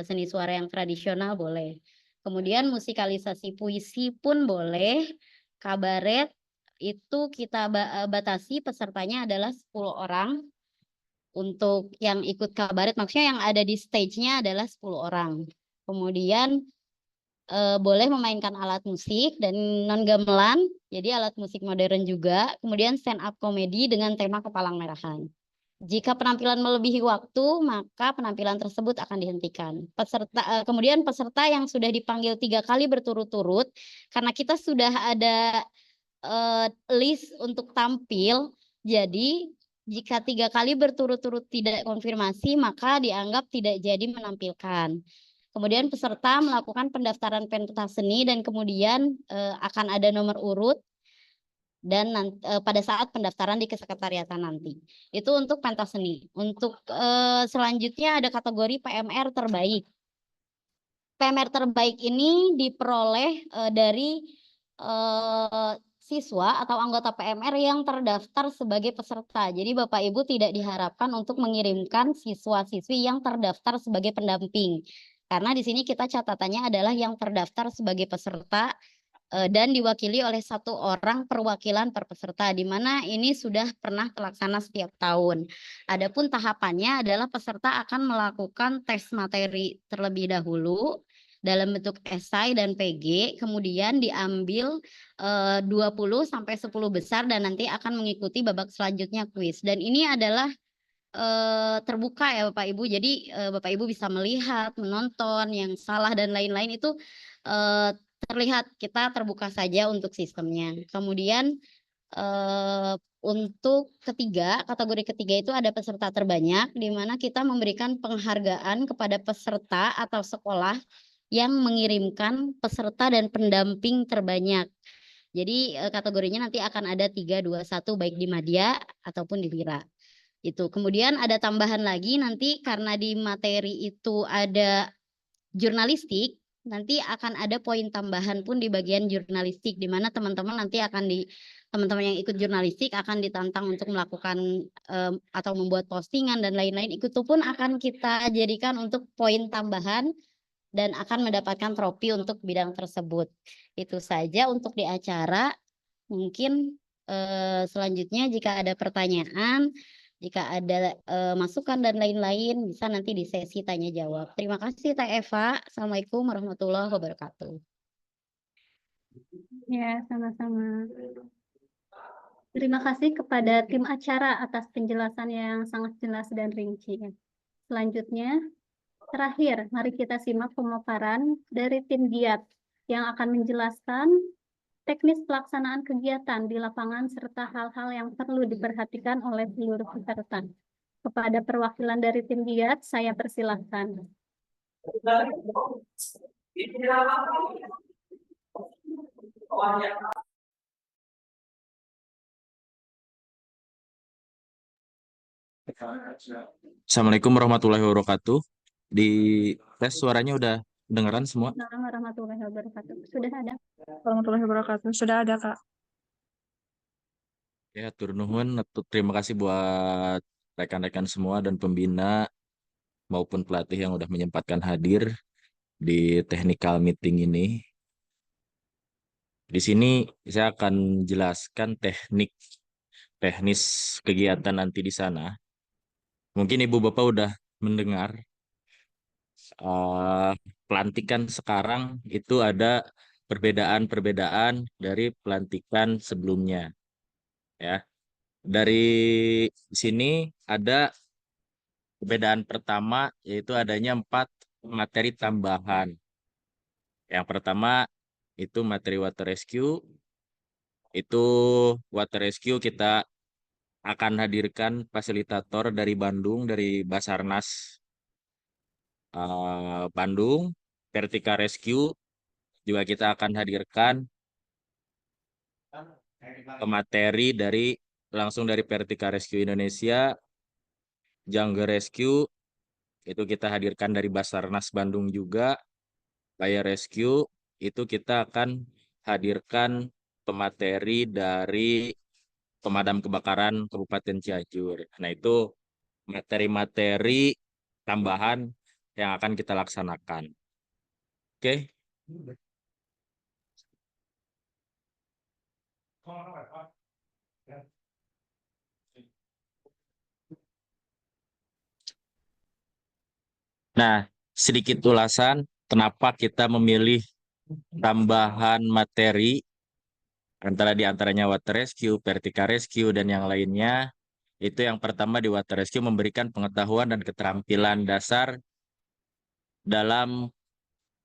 seni suara yang tradisional boleh. Kemudian musikalisasi puisi pun boleh. Kabaret itu kita batasi pesertanya adalah 10 orang. Untuk yang ikut kabaret maksudnya yang ada di stage-nya adalah 10 orang. Kemudian boleh memainkan alat musik dan non gamelan, jadi alat musik modern juga. Kemudian stand up komedi dengan tema kepalang merahan. Jika penampilan melebihi waktu, maka penampilan tersebut akan dihentikan. Kemudian peserta yang sudah dipanggil 3 kali berturut-turut, karena kita sudah ada list untuk tampil, jadi jika 3 kali berturut-turut tidak konfirmasi, maka dianggap tidak jadi menampilkan. Kemudian peserta melakukan pendaftaran pentas seni dan kemudian akan ada nomor urut dan pada saat pendaftaran di kesekretariatan nanti. Itu untuk pentas seni. Untuk selanjutnya ada kategori PMR terbaik. PMR terbaik ini diperoleh dari siswa atau anggota PMR yang terdaftar sebagai peserta. Jadi Bapak Ibu tidak diharapkan untuk mengirimkan siswa-siswi yang terdaftar sebagai pendamping. Karena di sini kita catatannya adalah yang terdaftar sebagai peserta dan diwakili oleh 1 orang perwakilan per peserta, di mana ini sudah pernah terlaksana setiap tahun. Adapun tahapannya adalah peserta akan melakukan tes materi terlebih dahulu dalam bentuk esai dan PG, kemudian diambil 20 sampai 10 besar dan nanti akan mengikuti babak selanjutnya kuis. Dan ini adalah terbuka ya Bapak Ibu, jadi Bapak Ibu bisa melihat, menonton yang salah dan lain-lain itu terlihat. Kita terbuka saja untuk sistemnya. Kemudian untuk kategori ketiga itu ada peserta terbanyak, di mana kita memberikan penghargaan kepada peserta atau sekolah yang mengirimkan peserta dan pendamping terbanyak. Jadi kategorinya nanti akan ada 3, 2, 1 baik di Madya ataupun di Wira. Itu. Kemudian ada tambahan lagi nanti karena di materi itu ada jurnalistik, nanti akan ada poin tambahan pun di bagian jurnalistik, di mana teman-teman nanti teman-teman yang ikut jurnalistik akan ditantang untuk melakukan atau membuat postingan dan lain-lain. Itu pun akan kita jadikan untuk poin tambahan dan akan mendapatkan trofi untuk bidang tersebut. Itu saja untuk di acara. Mungkin selanjutnya jika ada pertanyaan, jika ada masukan dan lain-lain, bisa nanti di sesi tanya jawab. Terima kasih Teh Eva. Assalamualaikum warahmatullahi wabarakatuh. Ya, sama-sama. Terima kasih kepada tim acara atas penjelasan yang sangat jelas dan rinci. Selanjutnya, terakhir, mari kita simak pemaparan dari tim giat yang akan menjelaskan teknis pelaksanaan kegiatan di lapangan serta hal-hal yang perlu diperhatikan oleh seluruh peserta. Kepada perwakilan dari tim giat, saya persilahkan. Assalamualaikum warahmatullahi wabarakatuh. Di tes suaranya udah dengeran semua? Assalamualaikum warahmatullahi wabarakatuh. Sudah ada? Warahmatullahi wabarakatuh. Sudah ada, Kak. Ya, tur nuhun. Terima kasih buat rekan-rekan semua dan pembina maupun pelatih yang udah menyempatkan hadir di technical meeting ini. Di sini saya akan jelaskan teknis kegiatan nanti di sana. Mungkin Ibu Bapak udah mendengar pelantikan sekarang itu ada perbedaan-perbedaan dari pelantikan sebelumnya. Ya, dari sini ada perbedaan pertama yaitu adanya 4 materi tambahan. Yang pertama itu materi water rescue. Itu water rescue kita akan hadirkan fasilitator dari Bandung, dari Basarnas Bandung. Vertical Rescue juga kita akan hadirkan pemateri langsung dari Vertical Rescue Indonesia. Jungle Rescue itu kita hadirkan dari Basarnas Bandung juga. Fire Rescue itu kita akan hadirkan pemateri dari Pemadam Kebakaran Kabupaten Cianjur. Nah, itu materi-materi tambahan yang akan kita laksanakan. Oke. Nah, sedikit ulasan kenapa kita memilih tambahan materi di antaranya Water Rescue, Vertical Rescue, dan yang lainnya. Itu yang pertama di Water Rescue memberikan pengetahuan dan keterampilan dasar dalam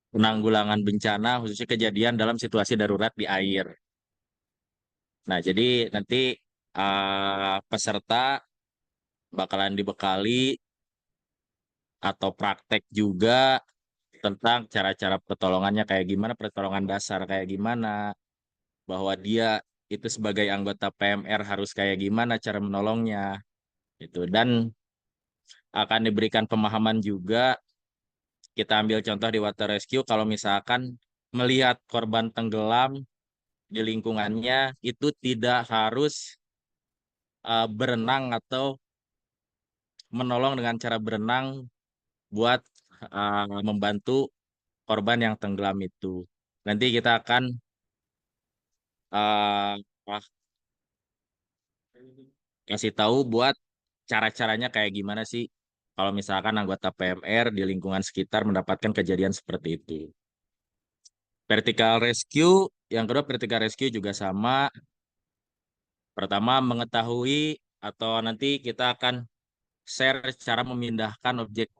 penanggulangan bencana, khususnya kejadian dalam situasi darurat di air. Nah, jadi nanti peserta bakalan dibekali atau praktek juga tentang cara-cara pertolongannya kayak gimana, pertolongan dasar kayak gimana, bahwa dia itu sebagai anggota PMR harus kayak gimana cara menolongnya, gitu. Dan akan diberikan pemahaman juga. Kita ambil contoh di Water Rescue, kalau misalkan melihat korban tenggelam di lingkungannya, itu tidak harus berenang atau menolong dengan cara berenang buat membantu korban yang tenggelam itu. Nanti kita akan kasih tahu buat cara-caranya kayak gimana sih kalau misalkan anggota PMR di lingkungan sekitar mendapatkan kejadian seperti itu. Vertical Rescue, yang kedua Vertical Rescue juga sama. Pertama mengetahui atau nanti kita akan share cara memindahkan objek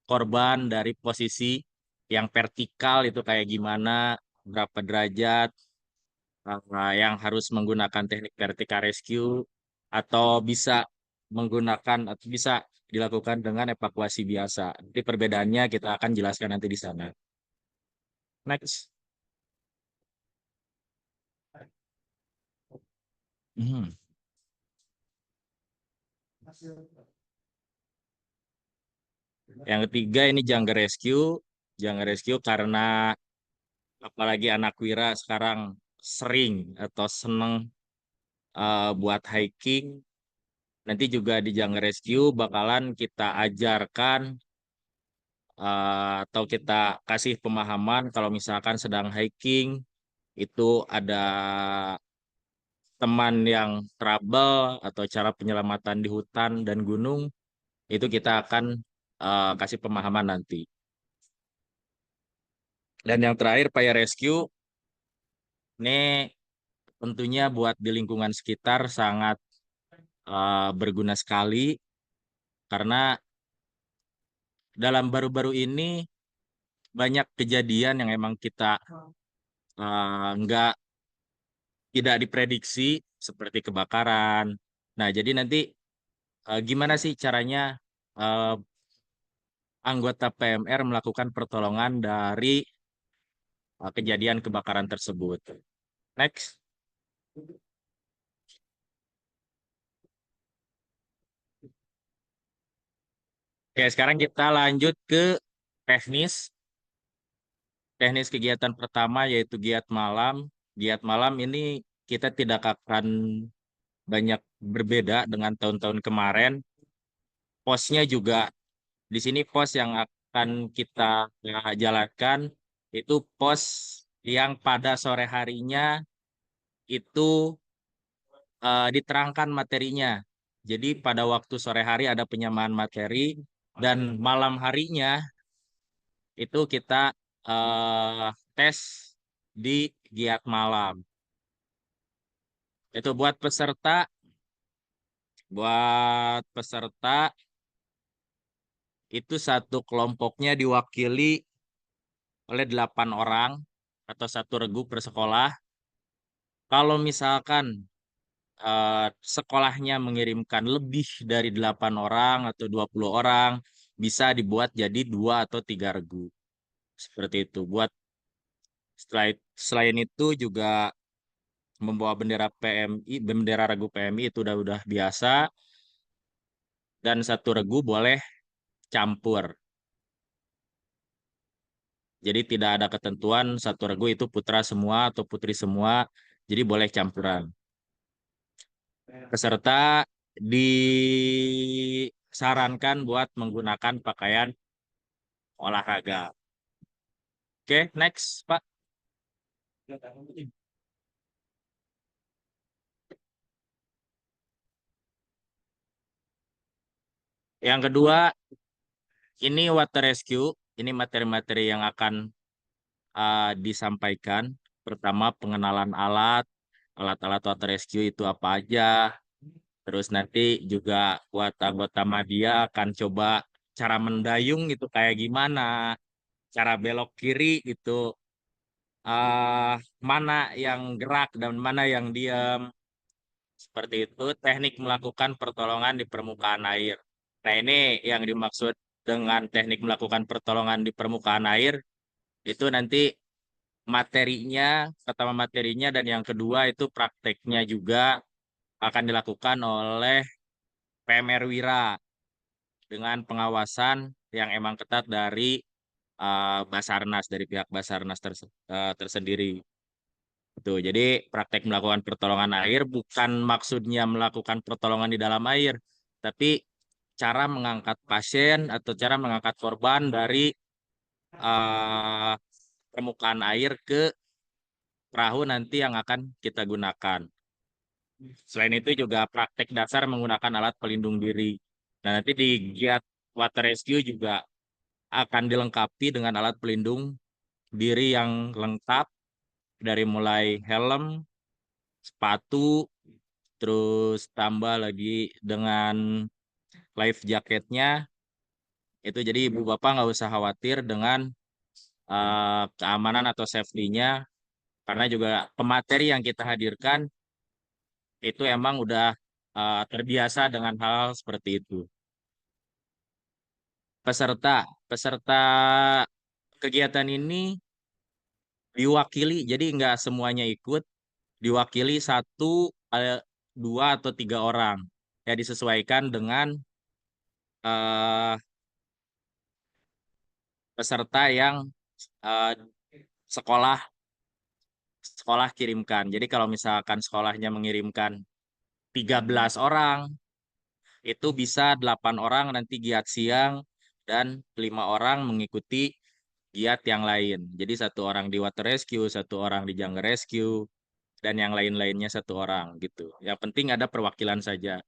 korban dari posisi yang vertikal itu kayak gimana, berapa derajat, yang harus menggunakan teknik Vertical Rescue atau bisa dilakukan dengan evakuasi biasa. Jadi perbedaannya kita akan jelaskan nanti di sana. Next. Yang ketiga ini Jungle Rescue. Jungle Rescue karena apalagi anak Wira sekarang sering atau seneng buat hiking. Nanti juga di Jungle Rescue bakalan kita ajarkan atau kita kasih pemahaman kalau misalkan sedang hiking itu ada teman yang trouble atau cara penyelamatan di hutan dan gunung, itu kita akan kasih pemahaman nanti. Dan yang terakhir Fire Rescue, ini tentunya buat di lingkungan sekitar sangat berguna sekali karena dalam baru-baru ini banyak kejadian yang emang kita tidak diprediksi seperti kebakaran. Nah, jadi nanti gimana sih caranya anggota PMR melakukan pertolongan dari kejadian kebakaran tersebut. Next. Oke, sekarang kita lanjut ke teknis. Teknis kegiatan pertama yaitu giat malam. Giat malam ini kita tidak akan banyak berbeda dengan tahun-tahun kemarin. Posnya juga di sini pos yang akan kita jalankan itu pos yang pada sore harinya itu diterangkan materinya. Jadi pada waktu sore hari ada penyamaan materi dan malam harinya itu kita tes di giat malam. Itu buat peserta itu satu kelompoknya diwakili oleh 8 orang atau satu regu per sekolah. Kalau misalkan sekolahnya mengirimkan lebih dari 8 orang atau 20 orang, bisa dibuat jadi 2 atau 3 regu. Seperti itu. Buat selain itu juga membawa bendera PMI, bendera regu PMI itu udah biasa. Dan satu regu boleh campur. Jadi tidak ada ketentuan satu regu itu putra semua atau putri semua, jadi boleh campuran. Peserta disarankan buat menggunakan pakaian olahraga. Oke, next, Pak. Yang kedua, ini water rescue. Ini materi-materi yang akan disampaikan. Pertama, pengenalan alat-alat water rescue itu apa aja. Terus nanti juga buat anggota media akan coba cara mendayung itu kayak gimana, cara belok kiri itu mana yang gerak dan mana yang diam. Seperti itu, teknik melakukan pertolongan di permukaan air. Nah, ini yang dimaksud dengan teknik melakukan pertolongan di permukaan air, itu nanti pertama materinya dan yang kedua itu prakteknya juga akan dilakukan oleh PMR Wira dengan pengawasan yang emang ketat dari Basarnas, dari pihak Basarnas tersendiri. Tuh, jadi praktek melakukan pertolongan air bukan maksudnya melakukan pertolongan di dalam air, tapi cara mengangkat pasien atau cara mengangkat korban dari permukaan air ke perahu nanti yang akan kita gunakan. Selain itu juga praktek dasar menggunakan alat pelindung diri. Nah, nanti di giat water rescue juga akan dilengkapi dengan alat pelindung diri yang lengkap dari mulai helm, sepatu, terus tambah lagi dengan life jacketnya. Itu jadi ibu bapak nggak usah khawatir dengan keamanan atau safety-nya, karena juga pemateri yang kita hadirkan itu emang udah terbiasa dengan hal seperti itu. Peserta kegiatan ini diwakili, jadi nggak semuanya ikut, diwakili 1, 2 atau 3 orang. Ya disesuaikan dengan peserta yang sekolah kirimkan. Jadi kalau misalkan sekolahnya mengirimkan 13 orang, itu bisa 8 orang nanti giat siang dan 5 orang mengikuti giat yang lain. Jadi 1 orang di water rescue, 1 orang di jungle rescue, dan yang lain-lainnya 1 orang gitu. Yang penting ada perwakilan saja.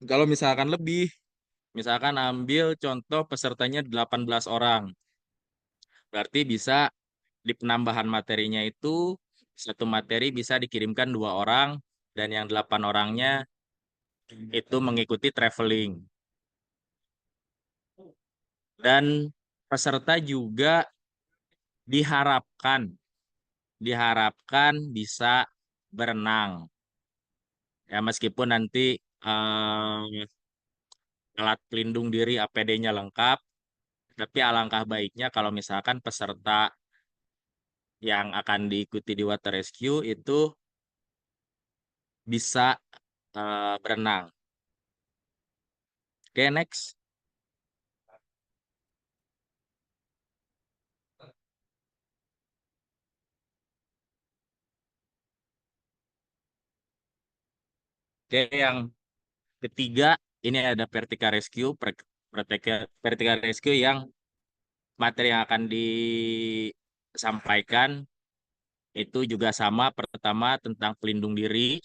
Kalau misalkan lebih, misalkan ambil contoh pesertanya 18 orang. Berarti bisa di penambahan materinya itu 1 materi bisa dikirimkan 2 orang dan yang 8 orangnya itu mengikuti traveling. Dan peserta juga diharapkan bisa berenang. Ya meskipun nanti alat pelindung diri APD-nya lengkap, tapi alangkah baiknya kalau misalkan peserta yang akan diikuti di water rescue itu bisa berenang. Oke, next. Oke, yang ketiga ini ada vertical rescue, vertical rescue yang materi yang akan disampaikan itu juga sama. Pertama tentang pelindung diri,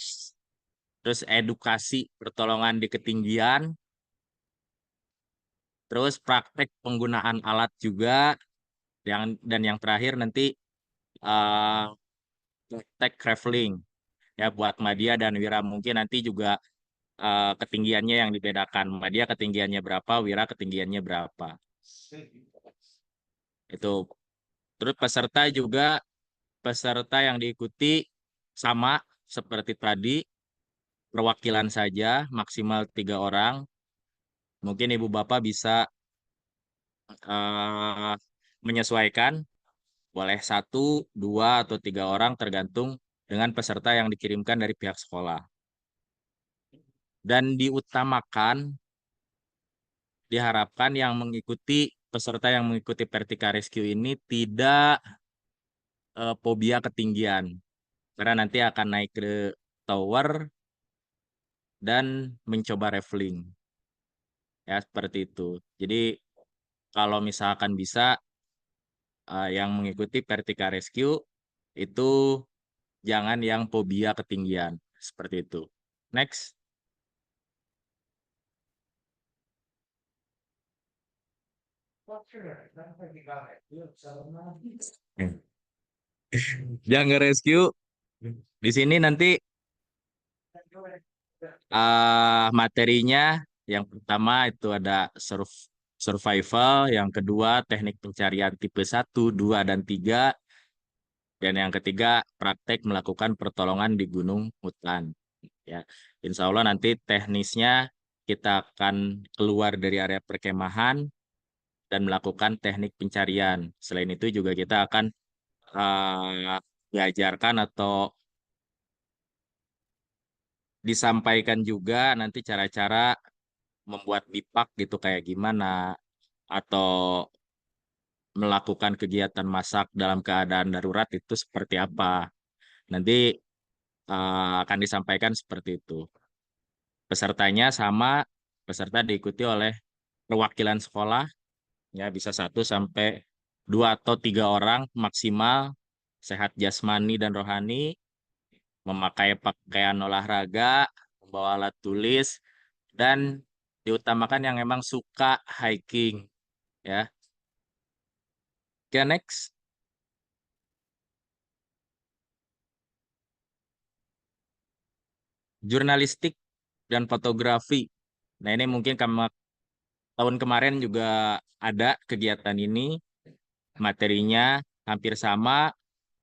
terus edukasi pertolongan di ketinggian, terus praktek penggunaan alat juga, Dan yang terakhir nanti uh, tag traveling ya buat Madya dan Wira, mungkin nanti juga ketinggiannya yang dibedakan. Madya ketinggiannya berapa, Wira ketinggiannya berapa. Itu. Terus peserta yang diikuti sama seperti tadi, perwakilan saja maksimal 3 orang. Mungkin Ibu Bapak bisa menyesuaikan, boleh 1, 2, atau 3 orang tergantung dengan peserta yang dikirimkan dari pihak sekolah. Dan diharapkan peserta yang mengikuti Vertical Rescue ini tidak fobia ketinggian, karena nanti akan naik ke tower dan mencoba raveling. Ya, seperti itu. Jadi kalau misalkan bisa yang mengikuti Vertical Rescue itu jangan yang fobia ketinggian. Seperti itu. Next. Yang nge-rescue di sini nanti materinya yang pertama itu ada survival, yang kedua teknik pencarian tipe 1, 2, dan 3, dan yang ketiga praktek melakukan pertolongan di gunung hutan. Ya, Insya Allah nanti teknisnya kita akan keluar dari area perkemahan dan melakukan teknik pencarian. Selain itu juga kita akan diajarkan atau disampaikan juga nanti cara-cara membuat bipak gitu kayak gimana, atau melakukan kegiatan masak dalam keadaan darurat itu seperti apa. Nanti akan disampaikan seperti itu. Pesertanya sama, peserta diikuti oleh perwakilan sekolah, ya bisa 1 sampai 2 atau 3 orang maksimal, sehat jasmani dan rohani, memakai pakaian olahraga, membawa alat tulis, dan diutamakan yang emang suka hiking, ya. Oke, next. Jurnalistik dan fotografi. Nah, ini mungkin tahun kemarin juga ada kegiatan ini. Materinya hampir sama.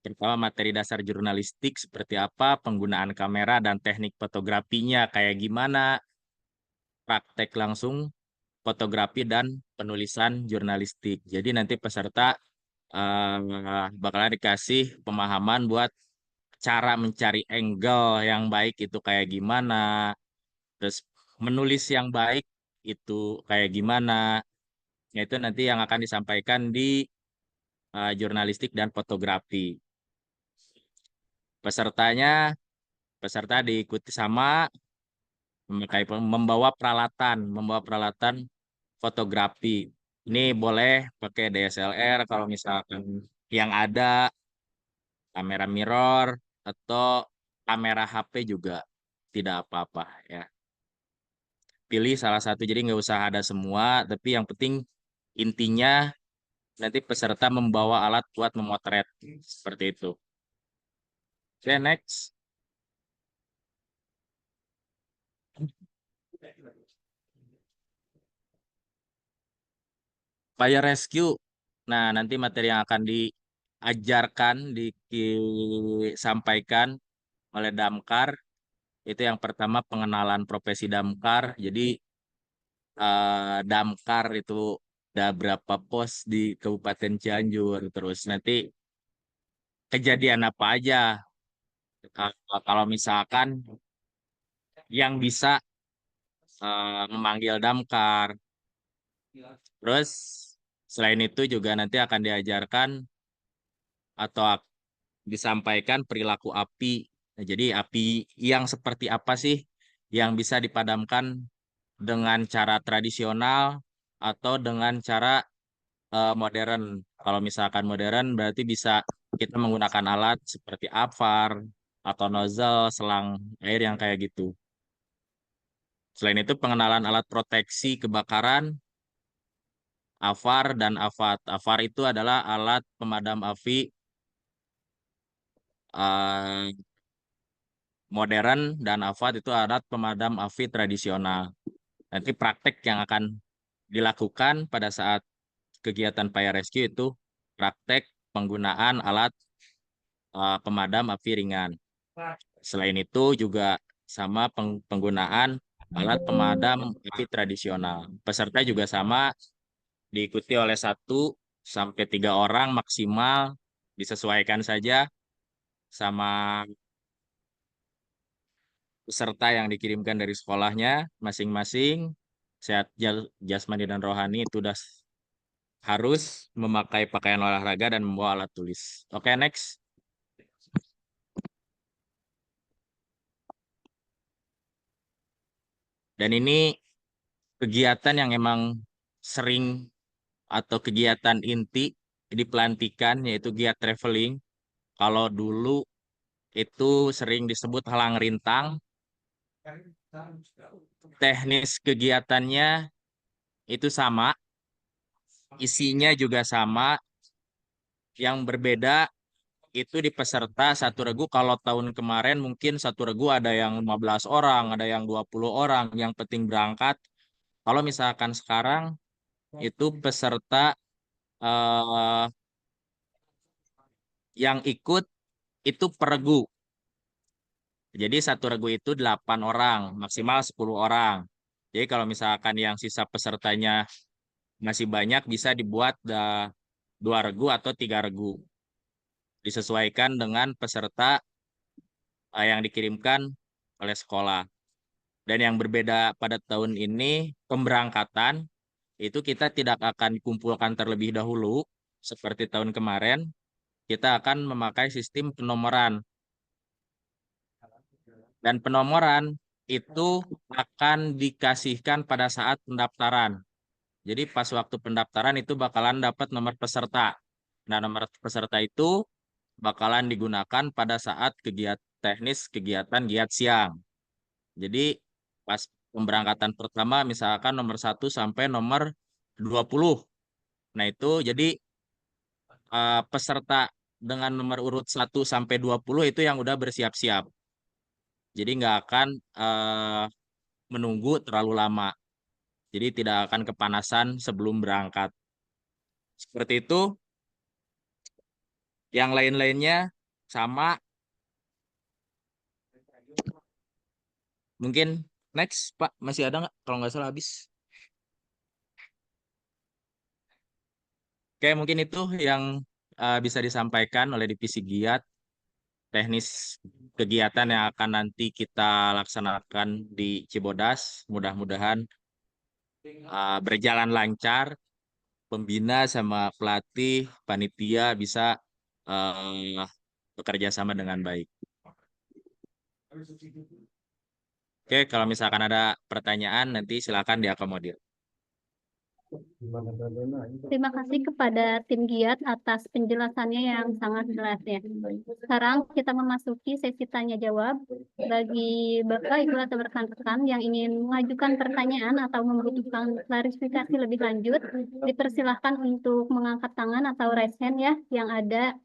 Pertama, materi dasar jurnalistik seperti apa, penggunaan kamera dan teknik fotografinya kayak gimana, praktek langsung fotografi dan penulisan jurnalistik. Jadi nanti peserta bakalan dikasih pemahaman buat cara mencari angle yang baik itu kayak gimana, terus menulis yang baik itu kayak gimana. Itu nanti yang akan disampaikan di jurnalistik dan fotografi. Peserta diikuti sama membawa peralatan fotografi. Ini boleh pakai DSLR kalau misalkan yang ada, kamera mirror atau kamera HP juga tidak apa-apa ya. Pilih salah satu, jadi nggak usah ada semua, tapi yang penting intinya nanti peserta membawa alat buat memotret seperti itu. Oke, next. Fire rescue. Nah, nanti materi yang akan diajarkan, disampaikan oleh Damkar, itu yang pertama pengenalan profesi Damkar. Jadi Damkar itu ada berapa pos di Kabupaten Cianjur. Terus nanti kejadian apa aja. Kalau misalkan yang bisa memanggil Damkar. Terus selain itu juga nanti akan diajarkan atau disampaikan perilaku api. Nah, jadi api yang seperti apa sih yang bisa dipadamkan dengan cara tradisional atau dengan cara modern. Kalau misalkan modern berarti bisa kita menggunakan alat seperti AVAR atau nozzle, selang air yang kayak gitu. Selain itu pengenalan alat proteksi kebakaran, AVAR dan AVAT. AVAR itu adalah alat pemadam api modern dan AVAT itu alat pemadam api tradisional. Nanti praktek yang akan dilakukan pada saat kegiatan fire rescue itu praktek penggunaan alat pemadam api ringan. Selain itu juga sama penggunaan alat pemadam api tradisional. Peserta juga sama, diikuti oleh 1 sampai 3 orang maksimal, disesuaikan saja sama peserta yang dikirimkan dari sekolahnya masing-masing. Sehat jasmani dan rohani itu sudah harus memakai pakaian olahraga dan membawa alat tulis. Oke, next. Dan ini kegiatan yang emang sering atau kegiatan inti di pelantikan, yaitu giat traveling. Kalau dulu itu sering disebut halang rintang. Teknis kegiatannya itu sama, isinya juga sama. Yang berbeda itu di peserta 1 regu. Kalau tahun kemarin mungkin 1 regu ada yang 15 orang, ada yang 20 orang, yang penting berangkat. Kalau misalkan sekarang itu peserta yang ikut itu per regu. Jadi 1 regu itu 8 orang, maksimal 10 orang. Jadi kalau misalkan yang sisa pesertanya masih banyak, bisa dibuat 2 regu atau 3 regu. Disesuaikan dengan peserta yang dikirimkan oleh sekolah. Dan yang berbeda pada tahun ini, pemberangkatan itu kita tidak akan dikumpulkan terlebih dahulu seperti tahun kemarin. Kita akan memakai sistem penomoran. Dan penomoran itu akan dikasihkan pada saat pendaftaran. Jadi pas waktu pendaftaran itu bakalan dapat nomor peserta. Nah, nomor peserta itu bakalan digunakan pada saat teknis kegiatan giat siang. Jadi pas pemberangkatan pertama misalkan nomor 1 sampai nomor 20. Nah, itu jadi peserta dengan nomor urut 1 sampai 20 itu yang udah bersiap-siap. Jadi nggak akan menunggu terlalu lama. Jadi tidak akan kepanasan sebelum berangkat. Seperti itu. Yang lain-lainnya sama. Mungkin next, Pak. Masih ada nggak? Kalau nggak salah habis. Oke, mungkin itu yang bisa disampaikan oleh Divisi Giat. Teknis kegiatan yang akan nanti kita laksanakan di Cibodas. Mudah-mudahan berjalan lancar. Pembina sama pelatih, panitia bisa bekerja sama dengan baik. Oke, kalau misalkan ada pertanyaan nanti silakan diakomodir. Terima kasih kepada tim Giat atas penjelasannya yang sangat jelas ya. Sekarang kita memasuki sesi tanya jawab. Bagi Bapak, Ibu, atau rekan-rekan yang ingin mengajukan pertanyaan atau membutuhkan klarifikasi lebih lanjut, dipersilahkan untuk mengangkat tangan atau raise hand ya yang ada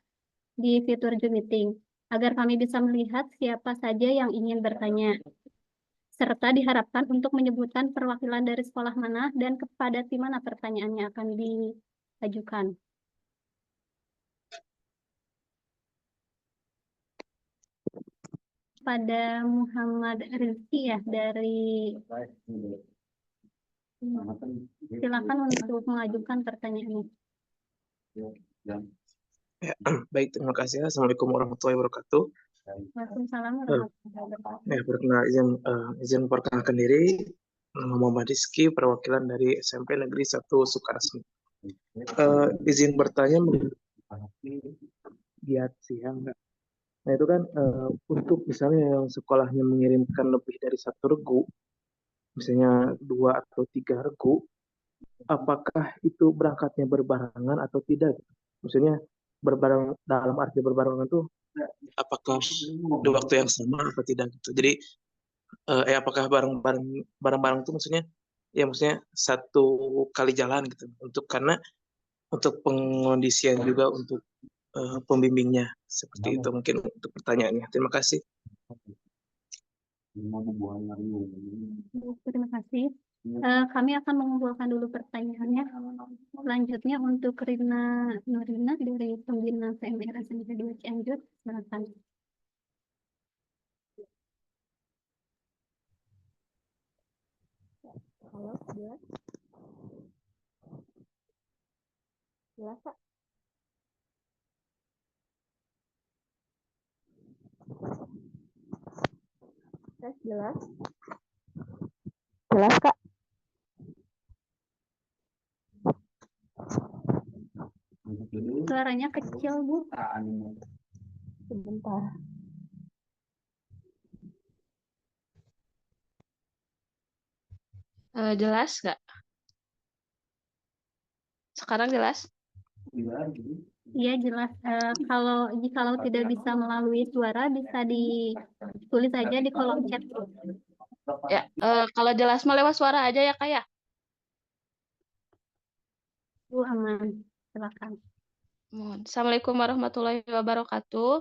di fitur Zoom Meeting, agar kami bisa melihat siapa saja yang ingin bertanya. Serta diharapkan untuk menyebutkan perwakilan dari sekolah mana dan kepada tim mana pertanyaannya akan diajukan. Pada Muhammad Rizky ya dari silakan untuk mengajukan pertanyaannya. Ya, baik, terima kasih. Assalamualaikum warahmatullahi wabarakatuh. Waalaikumsalam warahmatullahi wabarakatuh. Ya, perkenalkan izin memperkenalkan diri. Nama Muhammad Rizky, perwakilan dari SMP Negeri 1 Sukaresmi. Izin bertanya giat siang, Kak. Nah, itu kan untuk misalnya yang sekolahnya mengirimkan lebih dari 1 regu, misalnya 2 atau 3 regu, apakah itu berangkatnya berbarengan atau tidak? Maksudnya berbareng, dalam arti berbarengan itu apakah di waktu yang sama atau tidak gitu. Jadi apakah bareng-bareng itu maksudnya ya maksudnya satu kali jalan gitu karena untuk pengondisian juga untuk pembimbingnya seperti itu mungkin untuk pertanyaannya. Terima kasih. Terima kasih. Kami akan mengumpulkan dulu pertanyaannya. Selanjutnya untuk Rina Nurina dari Pembina PMR SMK 2 Cianjur, silakan. Halo, jelas? Jelas, Kak? Tes jelas? Jelas, Kak? Suaranya kecil, Bu. Sebentar. Jelas nggak? Sekarang jelas? Iya, jelas. Kalau tidak bisa melalui suara, bisa ditulis aja di kolom chat. Ya, kalau jelas mah lewat suara aja ya, Kak ya? Bu, aman. Silakan. Assalamualaikum warahmatullahi wabarakatuh.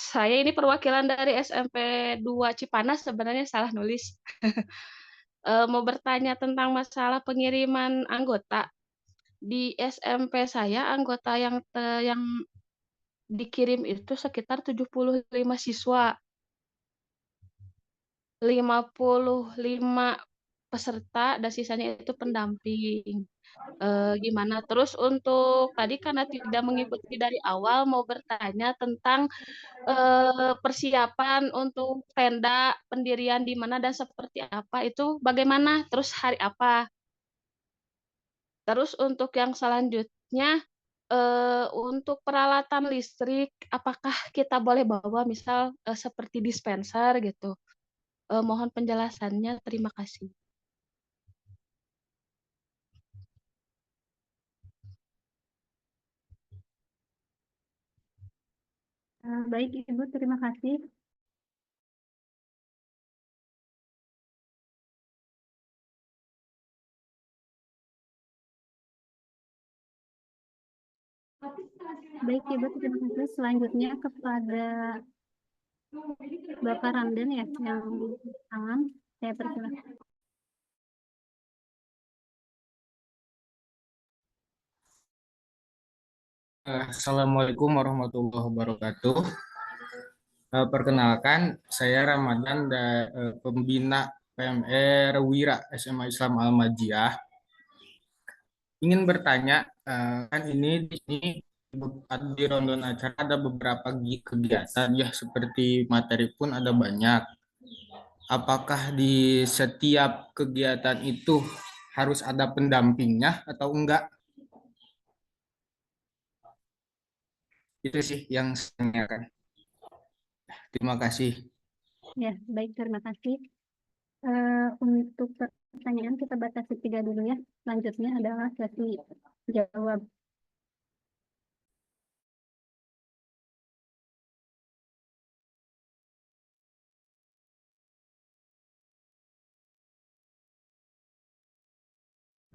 Saya ini perwakilan dari SMP 2 Cipanas, sebenarnya salah nulis. Mau bertanya tentang masalah pengiriman anggota. Di SMP saya, anggota yang dikirim itu sekitar 75 siswa. 55 peserta dan sisanya itu pendamping. Gimana? Terus untuk tadi karena tidak mengikuti dari awal, mau bertanya tentang persiapan untuk tenda pendirian di mana dan seperti apa itu bagaimana? Terus hari apa? Terus untuk yang selanjutnya untuk peralatan listrik, apakah kita boleh bawa misal seperti dispenser gitu? Mohon penjelasannya. Terima kasih. Baik, Ibu. Terima kasih. Baik, Ibu. Terima kasih. Selanjutnya kepada Bapak Ramdan ya, yang tangan. Saya persilakan. Assalamualaikum warahmatullahi wabarakatuh. Perkenalkan, saya Ramadan, pembina PMR Wira SMA Islam Al-Majiyah. Ingin bertanya, kan ini di sini di rundown acara ada beberapa kegiatan ya, seperti materi pun ada banyak. Apakah di setiap kegiatan itu harus ada pendampingnya atau enggak? Itu sih yang saya tanyakan. Terima kasih. Ya, baik. Terima kasih. Untuk pertanyaan kita batasi 3 dulu ya. Selanjutnya adalah sesi jawab.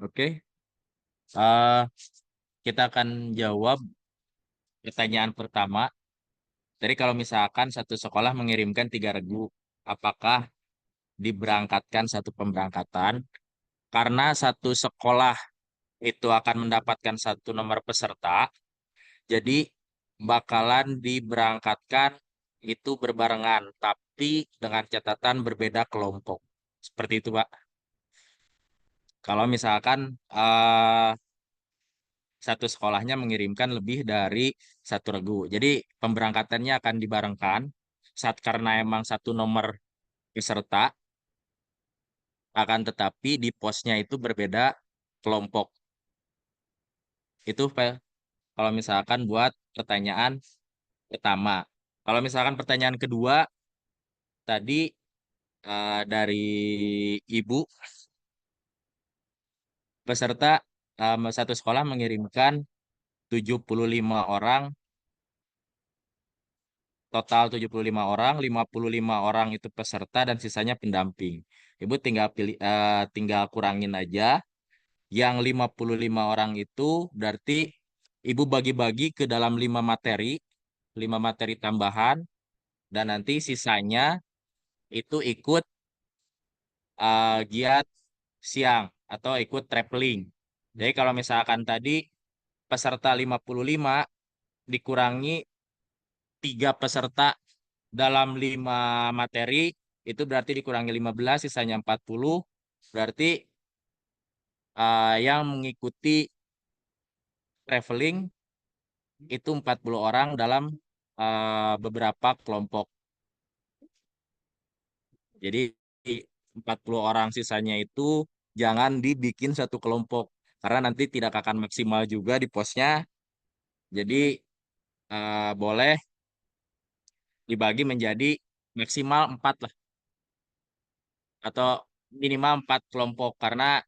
Oke. Kita akan jawab pertanyaan pertama. Jadi kalau misalkan satu sekolah mengirimkan 3 regu, apakah diberangkatkan satu pemberangkatan? Karena satu sekolah itu akan mendapatkan 1 nomor peserta, jadi bakalan diberangkatkan itu berbarengan, tapi dengan catatan berbeda kelompok. Seperti itu, Pak. Kalau misalkan satu sekolahnya mengirimkan lebih dari 1 regu. Jadi pemberangkatannya akan dibarengkan karena emang 1 nomor peserta, akan tetapi di posnya itu berbeda kelompok. Itu kalau misalkan buat pertanyaan pertama. Kalau misalkan pertanyaan kedua, tadi dari Ibu, peserta satu sekolah mengirimkan 75 orang, total 75 orang, 55 orang itu peserta dan sisanya pendamping. Ibu tinggal kurangin aja. Yang 55 orang itu berarti Ibu bagi-bagi ke dalam 5 materi tambahan, dan nanti sisanya itu ikut giat siang atau ikut traveling. Jadi kalau misalkan tadi peserta 55 dikurangi 3 peserta dalam 5 materi, itu berarti dikurangi 15, sisanya 40. Berarti yang mengikuti traveling itu 40 orang dalam beberapa kelompok. Jadi 40 orang sisanya itu jangan dibikin satu kelompok, karena nanti tidak akan maksimal juga di posnya. Jadi boleh dibagi menjadi maksimal 4 lah, atau minimal 4 kelompok, karena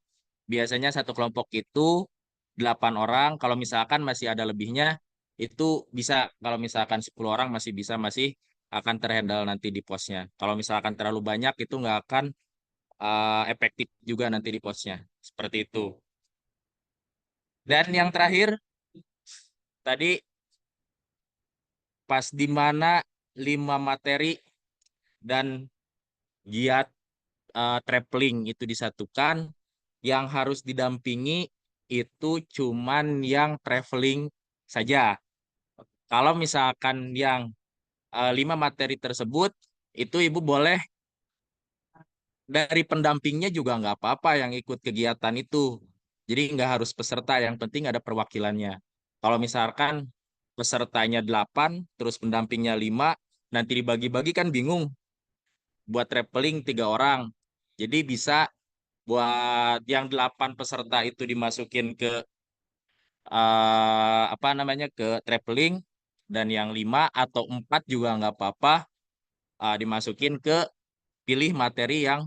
biasanya satu kelompok itu 8 orang. Kalau misalkan masih ada lebihnya itu bisa, kalau misalkan 10 orang masih bisa, masih akan terhandle nanti di posnya. Kalau misalkan terlalu banyak itu nggak akan efektif juga nanti di posnya. Seperti itu. Dan yang terakhir, tadi pas di mana 5 materi dan giat traveling itu disatukan, yang harus didampingi itu cuman yang traveling saja. Kalau misalkan yang 5 materi tersebut, itu Ibu boleh dari pendampingnya juga nggak apa-apa yang ikut kegiatan itu. Jadi nggak harus peserta, yang penting ada perwakilannya. Kalau misalkan pesertanya 8, terus pendampingnya 5, nanti dibagi-bagi kan bingung. Buat traveling 3 orang. Jadi bisa buat yang 8 peserta itu dimasukin ke ke traveling, dan yang 5 atau 4 juga nggak apa-apa dimasukin ke pilih materi yang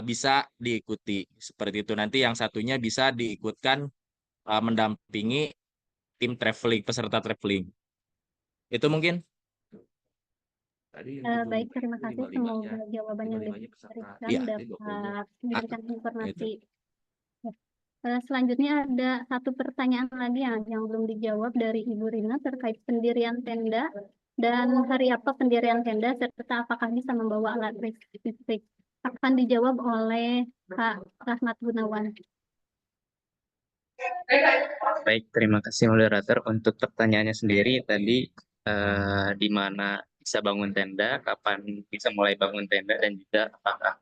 bisa diikuti. Seperti itu. Nanti yang satunya bisa diikutkan mendampingi tim traveling, peserta traveling. Itu mungkin. Baik, terima kasih. Semoga jawaban yang diberikan dapat memberikan informasi. Selanjutnya ada satu pertanyaan lagi yang belum dijawab dari Ibu Rina terkait pendirian tenda dan hari apa pendirian tenda, serta apakah bisa membawa alat listrik. Akan dijawab oleh Pak Rahmat Gunawan. Baik, terima kasih moderator. Untuk pertanyaannya sendiri tadi di mana bisa bangun tenda, kapan bisa mulai bangun tenda, dan juga apakah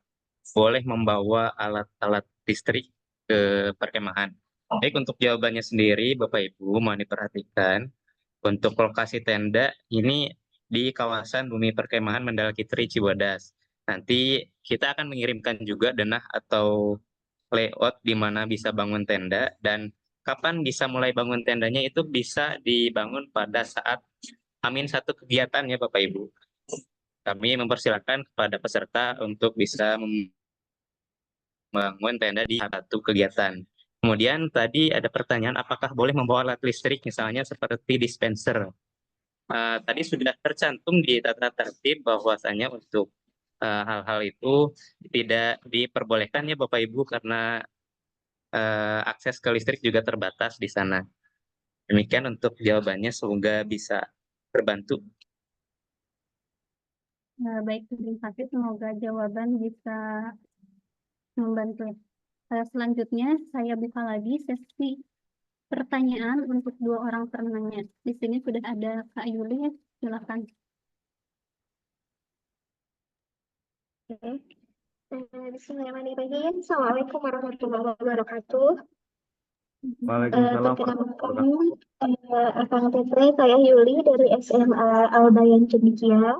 boleh membawa alat-alat listrik ke perkemahan. Baik, untuk jawabannya sendiri Bapak Ibu mohon diperhatikan. Untuk lokasi tenda ini di kawasan Bumi Perkemahan Mandala Kitri Cibodas. Nanti kita akan mengirimkan juga denah atau layout di mana bisa bangun tenda, dan kapan bisa mulai bangun tendanya itu bisa dibangun pada saat Amin 1 kegiatan ya Bapak Ibu. Kami mempersilakan kepada peserta untuk bisa membangun tenda di satu kegiatan. Kemudian tadi ada pertanyaan apakah boleh membawa alat listrik misalnya seperti dispenser. Tadi sudah tercantum di tata tertib bahwasanya untuk hal-hal itu tidak diperbolehkan ya Bapak Ibu, karena akses ke listrik juga terbatas di sana. Demikian untuk jawabannya, semoga bisa terbantu. Baik, terima kasih. Semoga jawaban bisa membantu. Selanjutnya saya buka lagi sesi pertanyaan untuk 2 orang penanya. Di sini sudah ada Kak Yuli, silakan. Oke. Bismillahirrahmanirrahim. Assalamualaikum warahmatullahi wabarakatuh. Waalaikumsalam. Perkenalkan, Akang Teteh, saya Yuli dari SMA Al-Bayan Cendekia.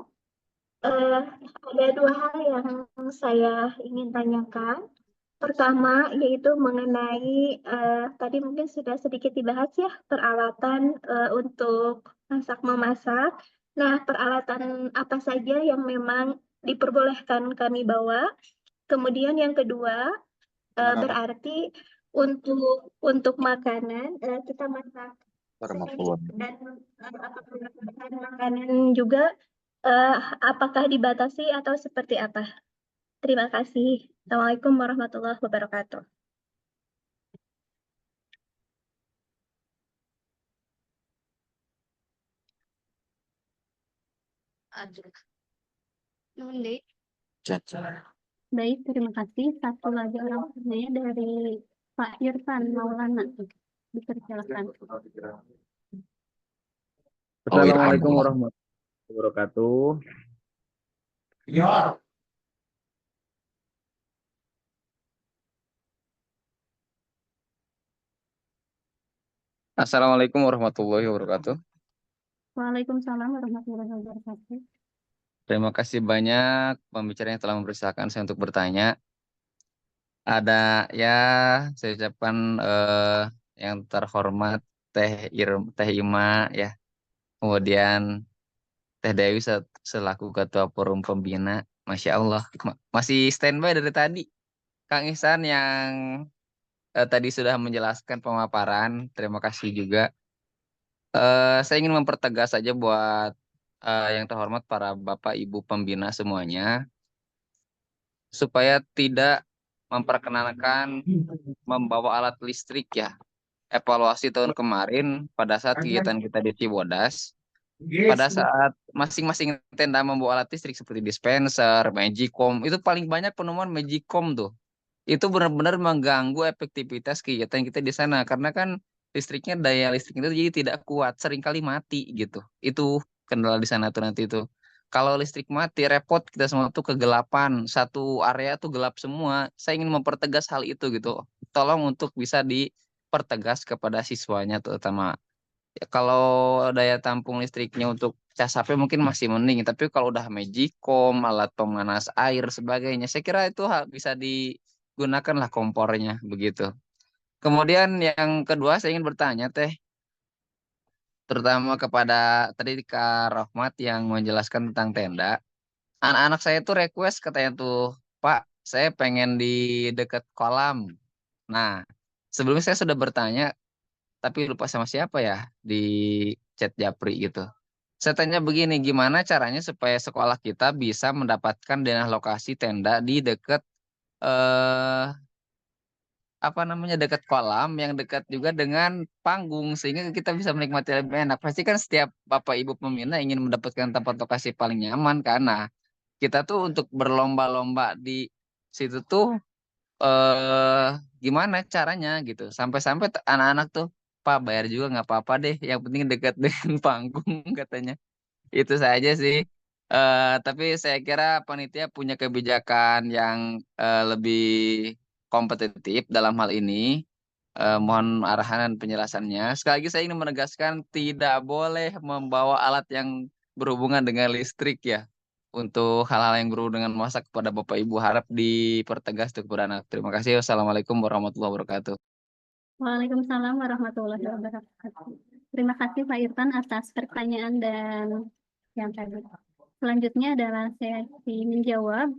Ada 2 hal yang saya ingin tanyakan. Pertama, yaitu mengenai tadi mungkin sudah sedikit dibahas ya, peralatan untuk masak-memasak. Nah, peralatan apa saja yang memang diperbolehkan kami bawa? Kemudian yang kedua, berarti untuk makanan kita masak dan makanan juga apakah dibatasi atau seperti apa? Terima kasih. Assalamualaikum warahmatullahi wabarakatuh. Aduh. Nuhun deui. Baik, terima kasih. Satu lagi orang bertanya dari Pak Irfan Maulana. Dipersilakan. Assalamualaikum warahmatullahi wabarakatuh. Assalamualaikum warahmatullahi wabarakatuh. Waalaikumsalam warahmatullahi wabarakatuh. Terima kasih banyak pembicara yang telah mempersilahkan saya untuk bertanya. Ada ya, saya ucapkan yang terhormat Teh Ima ya. Kemudian Teh Dewi selaku Ketua Forum Pembina. Masya Allah, masih standby dari tadi. Kang Ihsan yang tadi sudah menjelaskan pemaparan, terima kasih juga. Saya ingin mempertegas saja buat yang terhormat para Bapak Ibu Pembina semuanya, supaya tidak memperkenalkan membawa alat listrik ya. Evaluasi tahun kemarin pada saat kegiatan kita di Cibodas, pada saat masing-masing tenda membawa alat listrik seperti dispenser, magicom, itu paling banyak penemuan magicom tuh. Itu benar-benar mengganggu efektivitas kegiatan kita di sana, karena kan listriknya, daya listrik itu jadi tidak kuat, seringkali mati gitu. Itu kendala di sana tuh nanti itu. Kalau listrik mati, repot kita semua tuh kegelapan, satu area tuh gelap semua. Saya ingin mempertegas hal itu gitu. Tolong untuk bisa dipertegas kepada siswanya terutama. Ya, kalau daya tampung listriknya untuk cas HP mungkin masih mending, tapi kalau udah magicom, alat pemanas air sebagainya, saya kira itu bisa digunakanlah kompornya begitu. Kemudian yang kedua saya ingin bertanya Teh, terutama kepada tadi Kak Rohmat yang menjelaskan tentang tenda. Anak-anak saya tuh request katanya tuh, Pak, saya pengen di dekat kolam. Nah, sebelumnya saya sudah bertanya, tapi lupa sama siapa ya di chat Japri gitu. Saya tanya begini, gimana caranya supaya sekolah kita bisa mendapatkan dana lokasi tenda di dekat apa namanya, dekat kolam yang dekat juga dengan panggung sehingga kita bisa menikmati lebih enak. Pasti kan setiap Bapak Ibu pembina ingin mendapatkan tempat lokasi paling nyaman karena kita tuh untuk berlomba-lomba di situ tuh gimana caranya gitu. Sampai-sampai anak-anak tuh, Pak bayar juga nggak apa-apa deh, yang penting dekat dengan panggung katanya. Itu saja sih. Tapi saya kira panitia punya kebijakan yang lebih kompetitif dalam hal ini. Mohon arahan dan penjelasannya. Sekali lagi saya ingin menegaskan tidak boleh membawa alat yang berhubungan dengan listrik ya. Untuk hal-hal yang berhubungan dengan masak kepada Bapak Ibu harap dipertegas untuk kepada anak. Terima kasih. Wassalamualaikum warahmatullahi wabarakatuh. Waalaikumsalam warahmatullahi wabarakatuh. Terima kasih Pak Irfan atas pertanyaan dan yang tadi. Selanjutnya adalah saya menjawab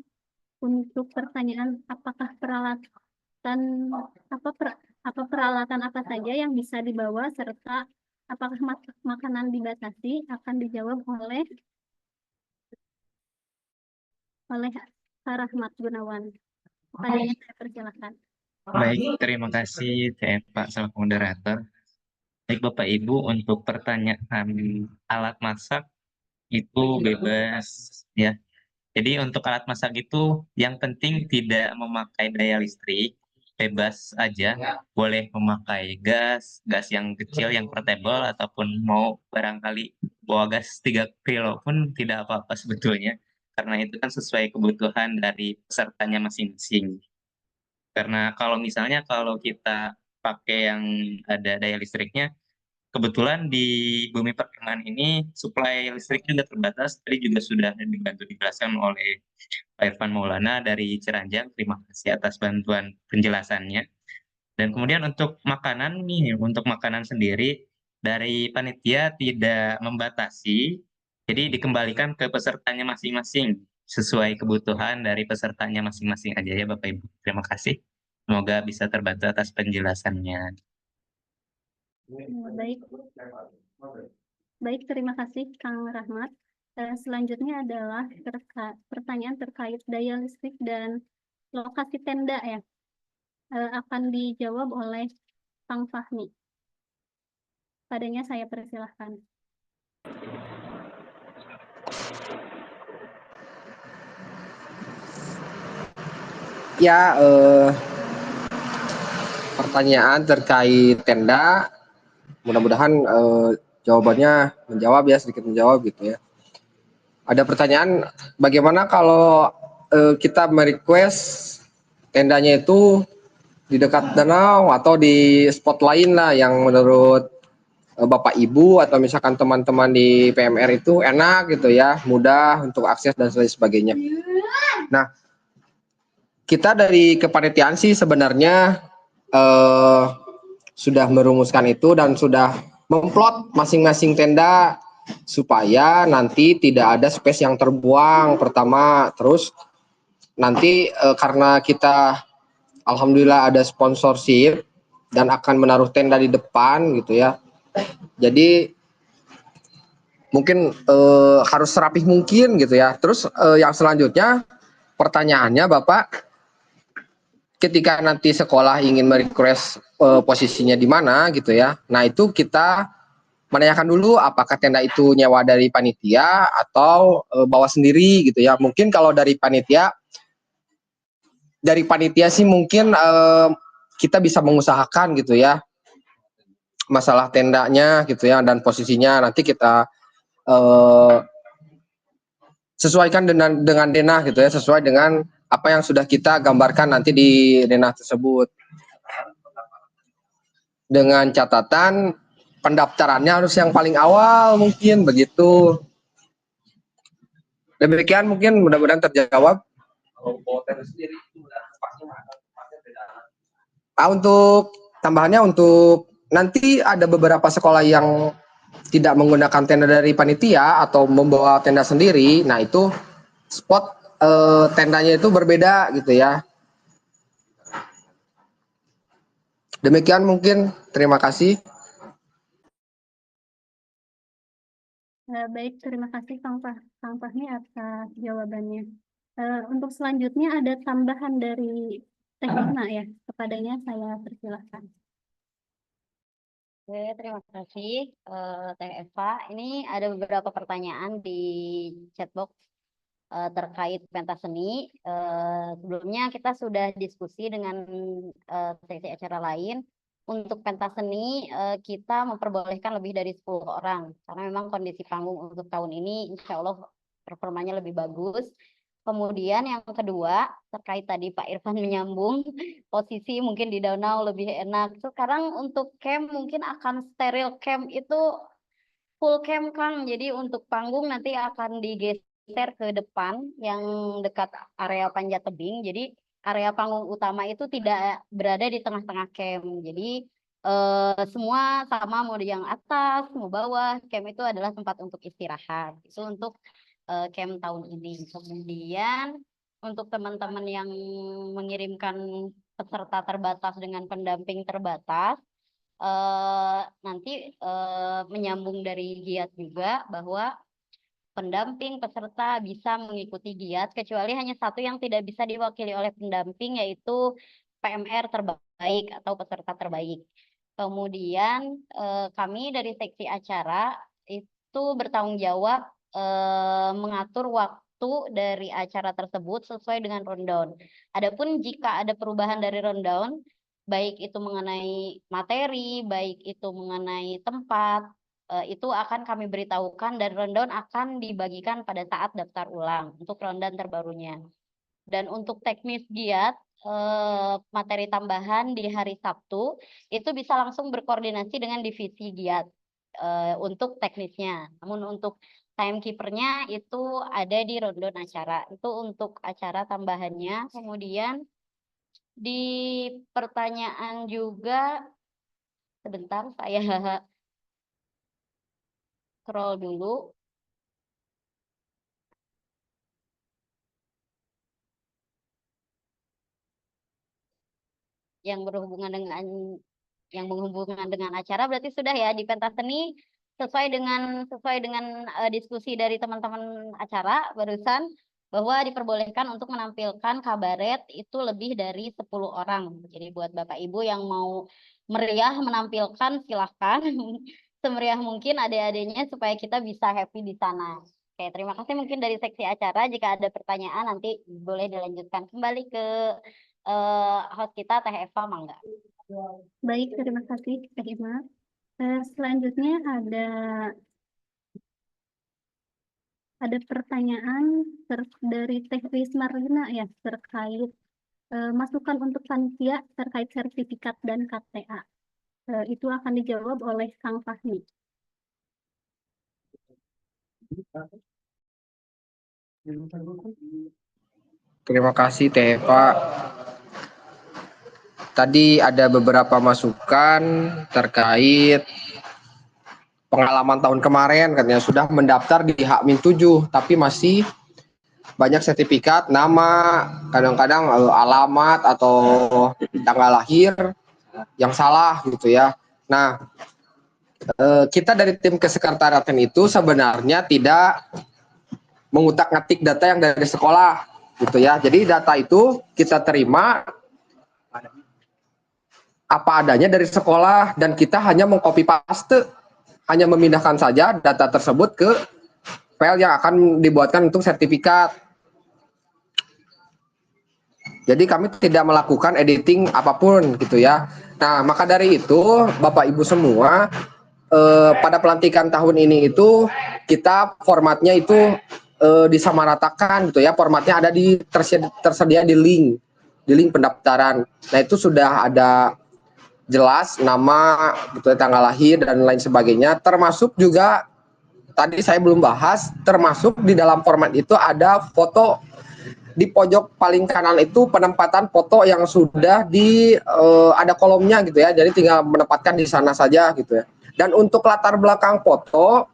untuk pertanyaan apakah peralatan apa saja yang bisa dibawa serta apakah makanan dibatasi, akan dijawab oleh Pak Rahmat Gunawan. Kepadanya saya persilakan. Baik, terima kasih Pak selaku moderator. Baik Bapak Ibu, untuk pertanyaan alat masak itu bebas ya. Jadi untuk alat masak itu yang penting tidak memakai daya listrik, bebas aja. Boleh memakai gas yang kecil, yang portable, ataupun mau barangkali bawa gas 3 kilo pun tidak apa-apa sebetulnya. Karena itu kan sesuai kebutuhan dari pesertanya masing-masing. Karena kalau misalnya kalau kita pakai yang ada daya listriknya, kebetulan di Bumi Perkemahan ini suplai listrik juga terbatas. Tadi juga sudah dibantu dijelaskan oleh Pak Irfan Maulana dari Ciranjang. Terima kasih atas bantuan penjelasannya. Dan kemudian untuk makanan nih, untuk makanan sendiri dari panitia tidak membatasi, jadi dikembalikan ke pesertanya masing-masing sesuai kebutuhan dari pesertanya masing-masing aja ya Bapak Ibu. Terima kasih. Semoga bisa terbantu atas penjelasannya. Baik, terima kasih Kang Rahmat. Selanjutnya adalah pertanyaan terkait daya listrik dan lokasi tenda ya. Akan dijawab oleh Kang Fahmi. Padanya saya persilahkan. Ya, pertanyaan terkait tenda, mudah-mudahan jawabannya menjawab ya, sedikit menjawab gitu ya. Ada pertanyaan, bagaimana kalau kita merequest tendanya itu di dekat danau atau di spot lain lah yang menurut Bapak Ibu atau misalkan teman-teman di PMR itu enak gitu ya, mudah untuk akses dan sebagainya. Nah, kita dari kepanitiaan sih sebenarnya sudah merumuskan itu dan sudah memplot masing-masing tenda supaya nanti tidak ada space yang terbuang pertama. Terus nanti karena kita alhamdulillah ada sponsorship dan akan menaruh tenda di depan gitu ya. Jadi mungkin harus serapih mungkin gitu ya. Terus yang selanjutnya pertanyaannya Bapak, ketika nanti sekolah ingin merequest posisinya di mana gitu ya. Nah, itu kita menanyakan dulu apakah tenda itu nyewa dari panitia atau bawa sendiri gitu ya. Mungkin kalau dari panitia sih mungkin kita bisa mengusahakan gitu ya. Masalah tendanya gitu ya dan posisinya nanti kita sesuaikan dengan denah gitu ya, sesuai dengan apa yang sudah kita gambarkan nanti di denah tersebut. Dengan catatan pendaftarannya harus yang paling awal mungkin begitu. Demikian mungkin mudah-mudahan terjawab. Untuk tambahannya untuk nanti ada beberapa sekolah yang tidak menggunakan tenda dari panitia atau membawa tenda sendiri. Nah, itu spot tendanya itu berbeda gitu ya. Demikian mungkin, terima kasih. Baik, terima kasih Kang Fahmi atas jawabannya. Untuk selanjutnya ada tambahan dari Teh Hikmah ya, kepadanya saya persilahkan. Oke, terima kasih Teh Eva. Ini ada beberapa pertanyaan di chatbox terkait pentas seni. Sebelumnya kita sudah diskusi dengan seksi acara lain. Untuk pentas seni kita memperbolehkan lebih dari 10 orang karena memang kondisi panggung untuk tahun ini insya Allah performanya lebih bagus. Kemudian yang kedua terkait tadi Pak Irfan menyambung posisi mungkin di danau lebih enak. Sekarang untuk camp mungkin akan steril camp itu full camp Kang. Jadi untuk panggung nanti akan digeser ke depan yang dekat area panjat tebing. Jadi area panggung utama itu tidak berada di tengah-tengah camp. Jadi semua sama, mau di yang atas, mau bawah, camp itu adalah tempat untuk istirahat. Itu untuk camp tahun ini. Kemudian untuk teman-teman yang mengirimkan peserta terbatas dengan pendamping terbatas, nanti menyambung dari giat juga bahwa pendamping peserta bisa mengikuti giat kecuali hanya satu yang tidak bisa diwakili oleh pendamping yaitu PMR terbaik atau peserta terbaik. Kemudian kami dari seksi acara itu bertanggung jawab mengatur waktu dari acara tersebut sesuai dengan rundown. Adapun jika ada perubahan dari rundown, baik itu mengenai materi, baik itu mengenai tempat, itu akan kami beritahukan dan rundown akan dibagikan pada saat daftar ulang untuk rundown terbarunya. Dan untuk teknis giat, materi tambahan di hari Sabtu, itu bisa langsung berkoordinasi dengan divisi giat untuk teknisnya. Namun untuk timekeepernya itu ada di rundown acara. Itu untuk acara tambahannya. Kemudian di pertanyaan juga, sebentar saya scroll dulu. Yang berhubungan dengan acara berarti sudah ya di pentas seni sesuai dengan diskusi dari teman-teman acara barusan, bahwa diperbolehkan untuk menampilkan kabaret itu lebih dari 10 orang. Jadi buat Bapak Ibu yang mau meriah menampilkan silahkan semeriah mungkin adik-adiknya supaya kita bisa happy di sana. Oke, terima kasih mungkin dari seksi acara. Jika ada pertanyaan nanti boleh dilanjutkan kembali ke host kita Teh Eva, mangga. Baik, terima kasih Teh Ima. Selanjutnya ada pertanyaan dari Teh Risma Rina ya terkait masukan untuk panitia terkait sertifikat dan KTA. Itu akan dijawab oleh Kang Fahmi. Terima kasih Teh Pak. Tadi ada beberapa masukan terkait pengalaman tahun kemarin, katanya sudah mendaftar di H-7 tapi masih banyak sertifikat, nama, kadang-kadang alamat atau tanggal lahir yang salah gitu ya. Nah, kita dari tim kesekretariatan itu sebenarnya tidak mengutak-ngatik data yang dari sekolah gitu ya. Jadi data itu kita terima apa adanya dari sekolah dan kita hanya mengcopy paste, hanya memindahkan saja data tersebut ke file yang akan dibuatkan untuk sertifikat. Jadi kami tidak melakukan editing apapun gitu ya. Nah, maka dari itu Bapak Ibu semua pada pelantikan tahun ini itu kita formatnya itu disamaratakan gitu ya. Formatnya ada tersedia di link pendaftaran. Nah, itu sudah ada jelas nama, gitu, tanggal lahir dan lain sebagainya. Termasuk juga tadi saya belum bahas, termasuk di dalam format itu ada foto di pojok paling kanan itu penempatan foto yang sudah ada kolomnya gitu ya. Jadi tinggal menempatkan di sana saja gitu ya. Dan untuk latar belakang foto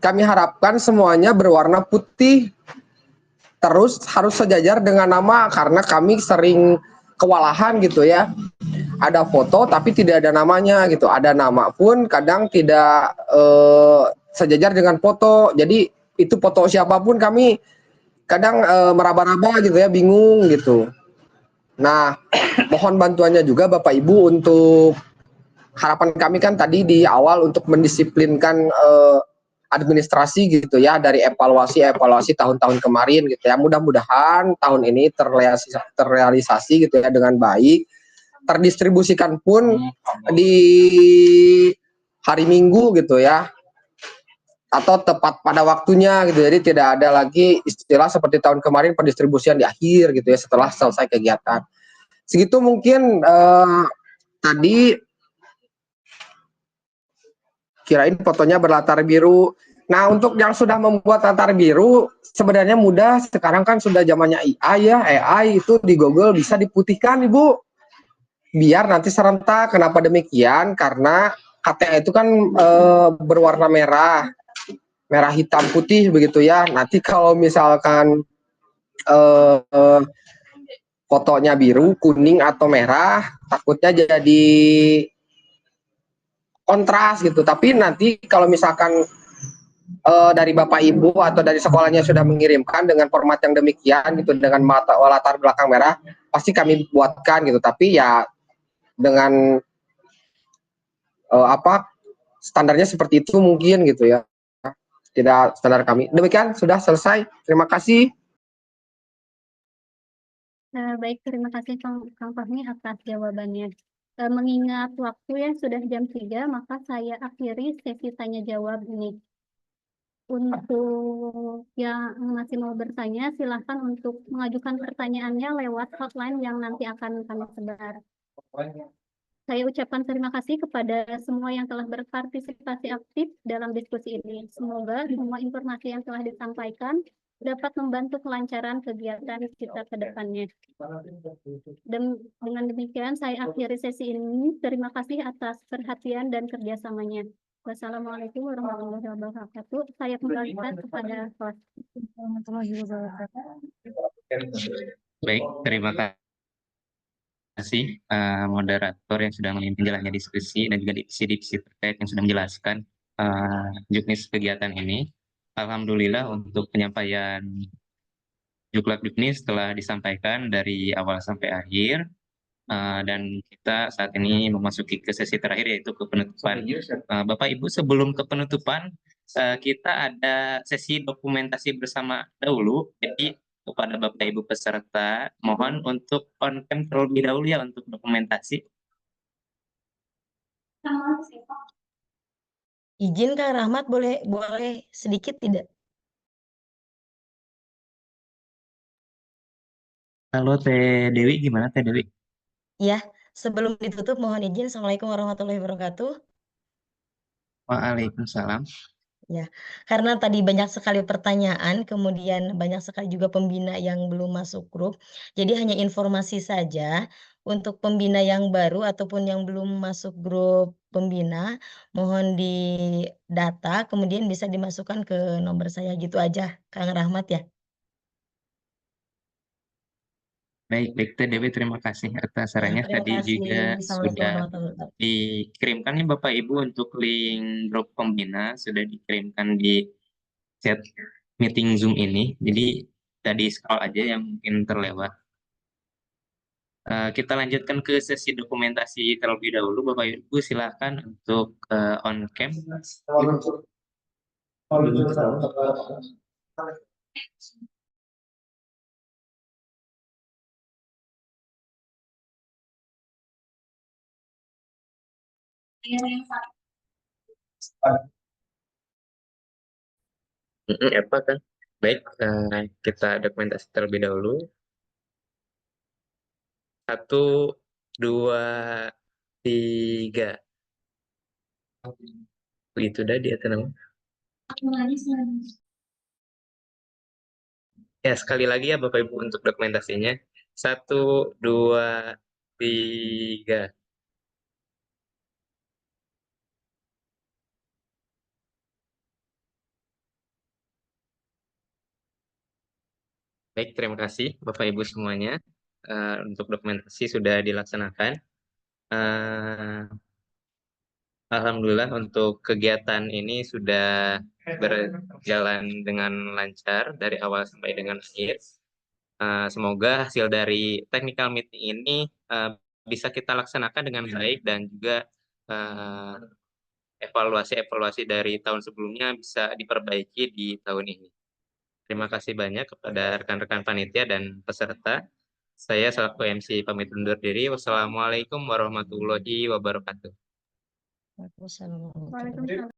kami harapkan semuanya berwarna putih. Terus harus sejajar dengan nama karena kami sering kewalahan gitu ya. Ada foto tapi tidak ada namanya gitu. Ada nama pun kadang tidak sejajar dengan foto. Jadi itu foto siapapun kami kadang meraba-raba gitu ya, bingung gitu. Nah, mohon bantuannya juga Bapak Ibu untuk harapan kami kan tadi di awal untuk mendisiplinkan administrasi gitu ya dari evaluasi tahun-tahun kemarin gitu ya. Mudah-mudahan tahun ini terrealisasi gitu ya dengan baik. Terdistribusikan pun di hari Minggu gitu ya, atau tepat pada waktunya gitu. Jadi tidak ada lagi istilah seperti tahun kemarin pendistribusian di akhir gitu ya setelah selesai kegiatan. Segitu mungkin tadi kirain fotonya berlatar biru. Nah, untuk yang sudah membuat latar biru sebenarnya mudah. Sekarang kan sudah zamannya AI ya. AI itu di Google bisa diputihkan, Ibu. Biar nanti serentak. Kenapa demikian? Karena KTA itu kan berwarna merah hitam putih begitu ya. Nanti kalau misalkan fotonya biru, kuning atau merah, takutnya jadi kontras gitu. Tapi nanti kalau misalkan dari Bapak Ibu atau dari sekolahnya sudah mengirimkan dengan format yang demikian gitu, dengan latar belakang merah, pasti kami buatkan gitu. Tapi ya dengan standarnya seperti itu mungkin gitu ya. Tidak standar kami. Demikian sudah selesai. Terima kasih. Baik, terima kasih Kang Fahmi atas jawabannya. Mengingat waktu yang sudah jam 3, maka saya akhiri sesi tanya jawab ini. Untuk yang masih mau bertanya, silahkan untuk mengajukan pertanyaannya lewat hotline yang nanti akan kami sebar. Saya ucapkan terima kasih kepada semua yang telah berpartisipasi aktif dalam diskusi ini. Semoga semua informasi yang telah disampaikan dapat membantu kelancaran kegiatan kita ke depannya. Dengan demikian, saya akhiri sesi ini. Terima kasih atas perhatian dan kerjasamanya. Wassalamualaikum warahmatullahi wabarakatuh. Saya kembalikan kepada host. Baik, terima kasih moderator yang sudah memimpin jalannya diskusi dan juga divisi-divisi terkait yang sudah menjelaskan. juknis kegiatan ini. Alhamdulillah untuk penyampaian Juklak Juknis telah disampaikan dari awal sampai akhir. Dan kita saat ini memasuki ke sesi terakhir yaitu ke penutupan. Bapak Ibu, sebelum ke penutupan, kita ada sesi dokumentasi bersama dahulu. Jadi kepada Bapak Ibu peserta, mohon untuk on cam terlebih dahulu ya untuk dokumentasi. Izin Kang Rahmat, boleh sedikit tidak? Halo Teh Dewi, gimana Teh Dewi? Ya, sebelum ditutup mohon izin. Assalamualaikum warahmatullahi wabarakatuh. Waalaikumsalam. Ya, karena tadi banyak sekali pertanyaan, kemudian banyak sekali juga pembina yang belum masuk grup. Jadi hanya informasi saja untuk pembina yang baru ataupun yang belum masuk grup pembina, mohon didata, kemudian bisa dimasukkan ke nomor saya gitu aja, Kang Rahmat ya. Baik Teh Dewi, terima kasih atas Ya, sarannya. terima Tadi kasih. juga Assalamualaikum sudah warahmatullahi wabarakatuh. dikirimkan nih Bapak Ibu untuk link grup pembina, sudah dikirimkan di chat meeting Zoom ini. Jadi tadi scroll aja yang mungkin terlewat. Kita lanjutkan ke sesi dokumentasi terlebih dahulu. Bapak Ibu silakan untuk on cam. Apa kan? Baik, kita dokumentasi terlebih dahulu. 1, 2, 3. Begitu dah dia tenang. Ya, sekali lagi ya Bapak Ibu untuk dokumentasinya. 1, 2, 3. Baik, terima kasih Bapak Ibu semuanya. Untuk dokumentasi sudah dilaksanakan. Alhamdulillah untuk kegiatan ini sudah berjalan dengan lancar dari awal sampai dengan akhir. Semoga hasil dari technical meeting ini bisa kita laksanakan dengan baik dan juga evaluasi dari tahun sebelumnya bisa diperbaiki di tahun ini. Terima kasih banyak kepada rekan-rekan panitia dan peserta. Saya selaku MC pamit undur diri. Wassalamualaikum warahmatullahi wabarakatuh. Waalaikumsalam. Waalaikumsalam.